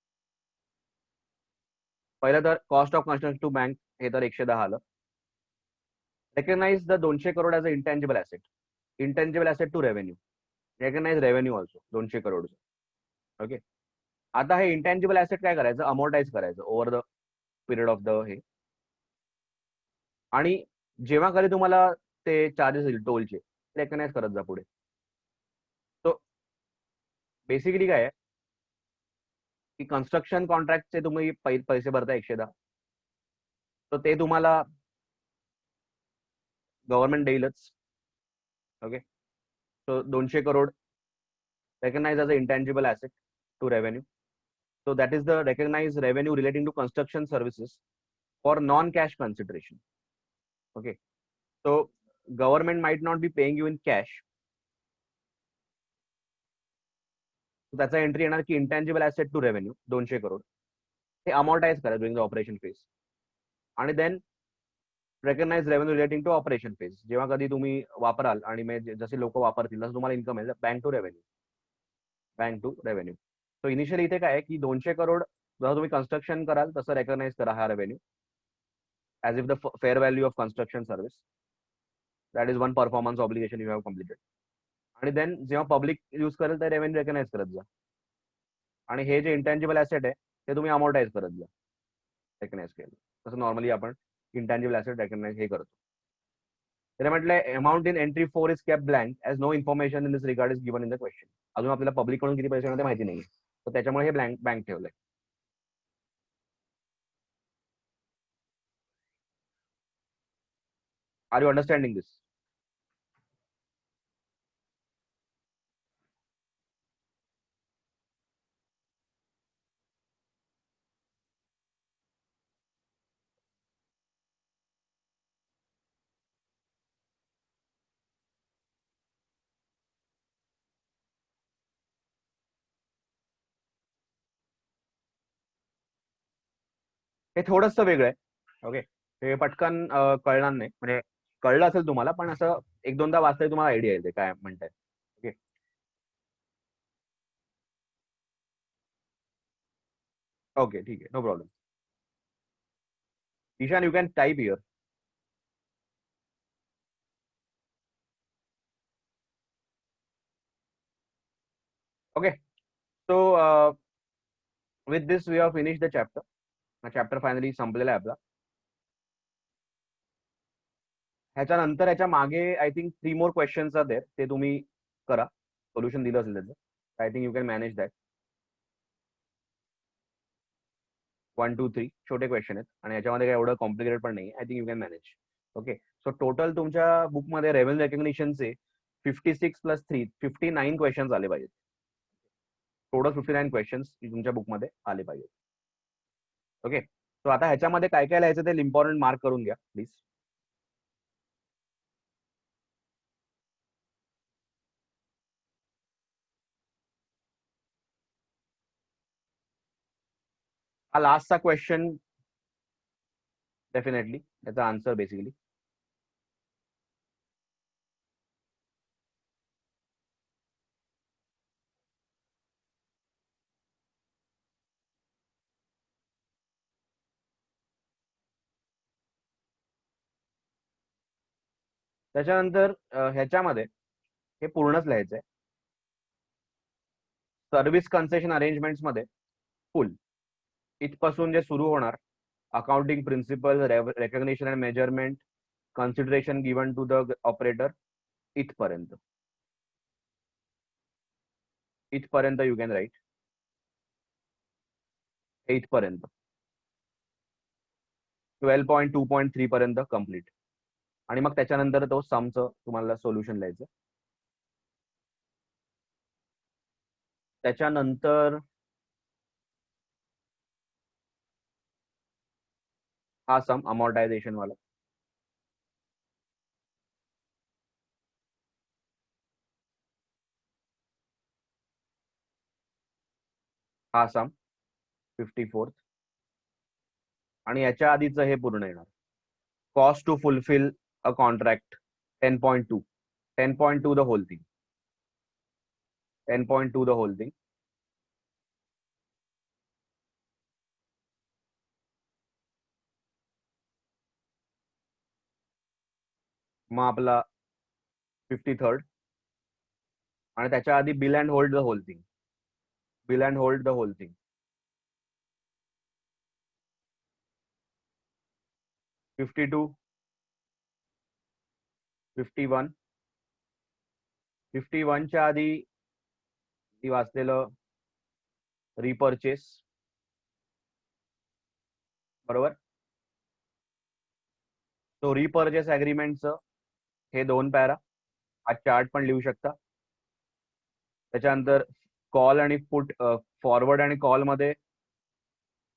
पहिलं तर cost of construction to bank हे तर 110 आलं. Recognize the 200 crore as an intangible asset. Intangible asset to revenue. Recognize revenue also 200 crore. Okay. आता हे इंटॅन्जिबल ऍसेट काय करायचं, अमोर्टाइज करायचं over the period of the हे. आणि जेव्हा कधी तुम्हाला ते चार्जेस येईल टोलचे, रेकग्नाइज करत जा पुढे. तो बेसिकली काय आहे की कन्स्ट्रक्शन कॉन्ट्रॅक्टचे तुम्ही पैसे भरता 110, तर ते तुम्हाला गव्हर्नमेंट देईलच. Okay. So 200 crore recognize as an intangible asset to revenue. So that is the recognized revenue relating to construction services for non-cash consideration. Okay. So government might not be paying you in cash. So त्याचा entry येणार की intangible asset to revenue 200 crore. हे amortise करा during the operation phase. आणि then recognise revenue relating to operation phase. जेव्हा कधी तुम्ही वापराल आणि जसे लोक वापरतील तसं तुम्हाला इन्कम येईल bank to revenue. Bank to revenue. So initially इथे काय आहे की 200 करोड जसं तुम्ही कन्स्ट्रक्शन कराल तसं रेकग्नाइज करा हा revenue as if the fair value of construction service. That is one performance obligation you have completed. आणि देन जेव्हा पब्लिक यूज करेल तर रेव्हेन्यू रेकग्नाइज करत जा. आणि हे जे इंटॅन्जिबल ऍसेट आहे ते तुम्ही अमॉर्टाइज करत जा रेकग्नाइज केलं. तसं नॉर्मली आपण इंटॅन्जिबल ऍसेट रेकग्नाइज हे करतो. त्याने म्हटलंय amount in entry 4 is kept blank as no information in this regard is given in the question. अजून आपल्याला पब्लिक कडून किती पैसे मिळते माहिती नाही, तर त्याच्यामुळे हे बँक ठेवलंय. Are you understanding this? हे थोडंसं वेगळं आहे. ओके, हे पटकन कळणार नाही, म्हणजे कळलं असेल तुम्हाला, पण असं एक दोनदा वाचतंय तुम्हाला आयडिया येते काय म्हणताय. ओके ओके, ठीक आहे, no problem. Ishan, you can type here. Okay, so with this we have finish the chapter. हा चॅप्टर फायनली संपलेला आहे आपला. ह्याच्यानंतर ह्याच्या मागे आय थिंक 3 मोर क्वेश्चन्स आहेत, ते तुम्ही करा. सोल्युशन दिलं असेल त्याचं. I think you can manage that. 1 2 3 छोटे क्वेश्चन आहेत आणि याच्यामध्ये काही एवढं कॉम्प्लिकेटेड पण नाही. I think you can manage. Okay, so total तुमच्या बुकमध्ये रेव्हेन्यू रेकग्निशनचे 56 प्लस 3 59 क्वेश्चन्स आले पाहिजेत. टोटल 59 क्वेश्चन्स तुमच्या बुकमध्ये आले पाहिजेत. ओके, सो आता ह्याच्यामध्ये काय काय लिहायचं ते इम्पॉर्टंट मार्क करून घ्या प्लीज. हा लास्टचा क्वेश्चन डेफिनेटली त्याचा आन्सर बेसिकली त्याच्यानंतर ह्याच्यामध्ये हे पूर्णच लिहायचंय. सर्व्हिस कन्सेशन अरेंजमेंट्स मध्ये फुल इथपासून जे सुरू होणार, accounting principle, recognition and measurement, consideration given to the operator, इथपर्यंत. इथपर्यंत यू कॅन राईट, इथपर्यंत 12.2.3 पर्यंत कम्प्लीट. आणि मग त्याच्यानंतर तो समचं तुम्हाला सोल्युशन लिहायचं. त्याच्यानंतर हा सम अमॉर्टायझेशन वाला. हा सम 54th. आणि याच्या आधीचं हे पूर्ण येणार, cost to fulfil a contract 10.2. 10.2 the whole thing. 10.2 the whole thing. मग आपला 53rd. आणि त्याच्या आधी bill and hold the whole thing. Bill and hold the whole thing 52, 51. 51च्या आधी ती वाचलेलं रिपर्चेस, बरोबर. तो रिपर्चेस अग्रीमेंटचं हे 2 पॅरा, हा चार्ट पण लिहू शकता. त्याच्यानंतर कॉल आणि पुट, फॉरवर्ड आणि कॉल मध्ये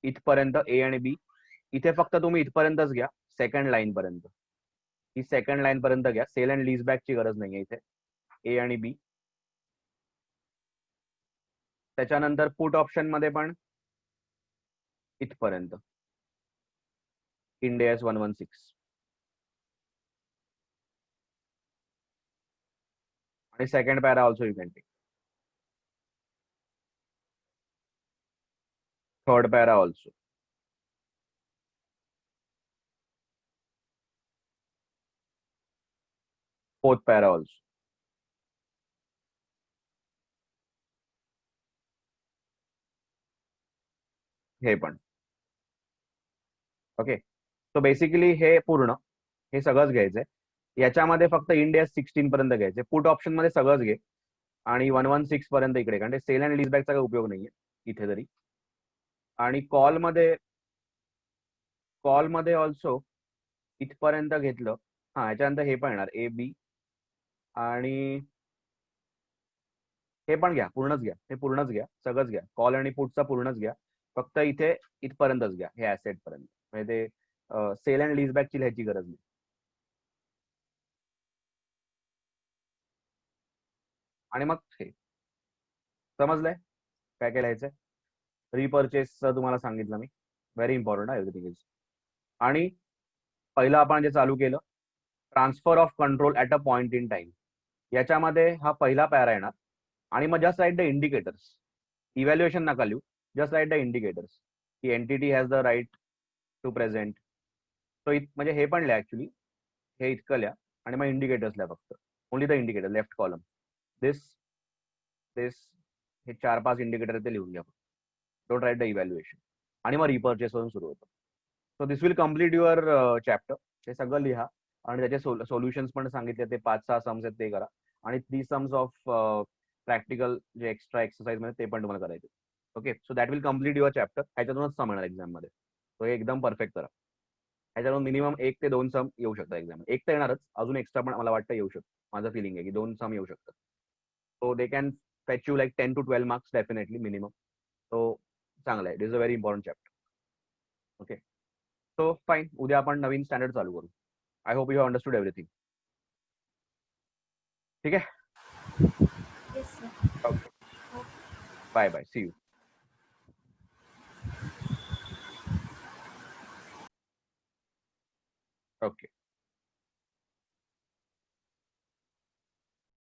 इथपर्यंत ए आणि बी. इथे फक्त तुम्ही इथपर्यंतच घ्या, सेकंड लाईन पर्यंत. ही सेकंड लाईन पर्यंत घ्या, सेल अँड लीज बॅकची गरज नाहीये इथे. ए आणि बी. त्याच्यानंतर पुट ऑप्शन मध्ये पण इथपर्यंत, इंडियास 116. आणि second para also you can take. Third para also. Fourth para also. हे पण. ओके, सो बेसिकली हे पूर्ण, हे सगळंच घ्यायचंय. याच्यामध्ये फक्त इंडिया 16 पर्यंत घ्यायचे. पुट ऑप्शन मध्ये सगळंच घे आणि 116 पर्यंत इकडे, कारण ते सेल अँड लीज बॅकचा काही उपयोग नाहीये इथे तरी. आणि कॉल मध्ये ऑल्सो इथपर्यंत घेतलं. हा, याच्यानंतर हे पण येणार ए बी, आणि हे पण घ्या, पूर्णच घ्या, हे पूर्णच घ्या, सगळंच घ्या, कॉल आणि पुटचा पूर्णच घ्या. फक्त इथे इथपर्यंतच घ्या, हे ऍसेट पर्यंत. म्हणजे ते सेल अँड लीज बॅकची लिहायची गरज नाही. आणि मग हे समजलंय काय काय लिहायचंय. रिपर्चेसचं तुम्हाला सांगितलं मी, व्हेरी इम्पॉर्टंट आहे एव्हरीथिंग इज. आणि पहिलं आपण जे चालू केलं, transfer of control at a point in time, याच्यामध्ये हा पहिला पॅरा येणार. आणि मग just write the indicators. Evaluation नका लिहू, जस्ट राईट द इंडिकेटर्स की entity has the right to present. तो म्हणजे हे पण लिहा ऍक्च्युली, हे इतकं लिहा आणि मग इंडिकेटर्स लिहा फक्त. Only the indicator, left column, this this, हे 4-5 इंडिकेटर ते लिहून घ्या. Don't write the evaluation. आणि मग रिपर्चेस वरून सुरू होतं. So this will complete your chapter. हे सगळं लिहा आणि त्याचे सोल्युशन्स पण सांगितले, ते 5-6 सम्स आहेत ते करा. आणि 3 सम्स ऑफ प्रॅक्टिकल जे एक्स्ट्रा एक्सरसाइज मध्ये ते पण तुम्हाला करायचे. Okay, so that will complete your chapter. ह्याच्यातूनच सम येणार एक्झाम मध्ये. तो हे एकदम परफेक्ट करा. ह्याच्यातून मिनिमम 1 ते 2 सम येऊ शकतात एक्झाम. एक तर येणारच, अजून एक्स्ट्रा पण मला वाटतं येऊ शकतं. माझं फिलिंग आहे की 2 सम येऊ शकतात. So they can fetch you like 10 to 12 marks definitely minimum. So चांगलं आहे. This is a very important chapter. Okay, so fine. उद्या आपण नवीन स्टँडर्ड चालू करू. I hope you have understood everything. ठीक आहे. Yes, sir. Okay, bye bye, see you. Okay.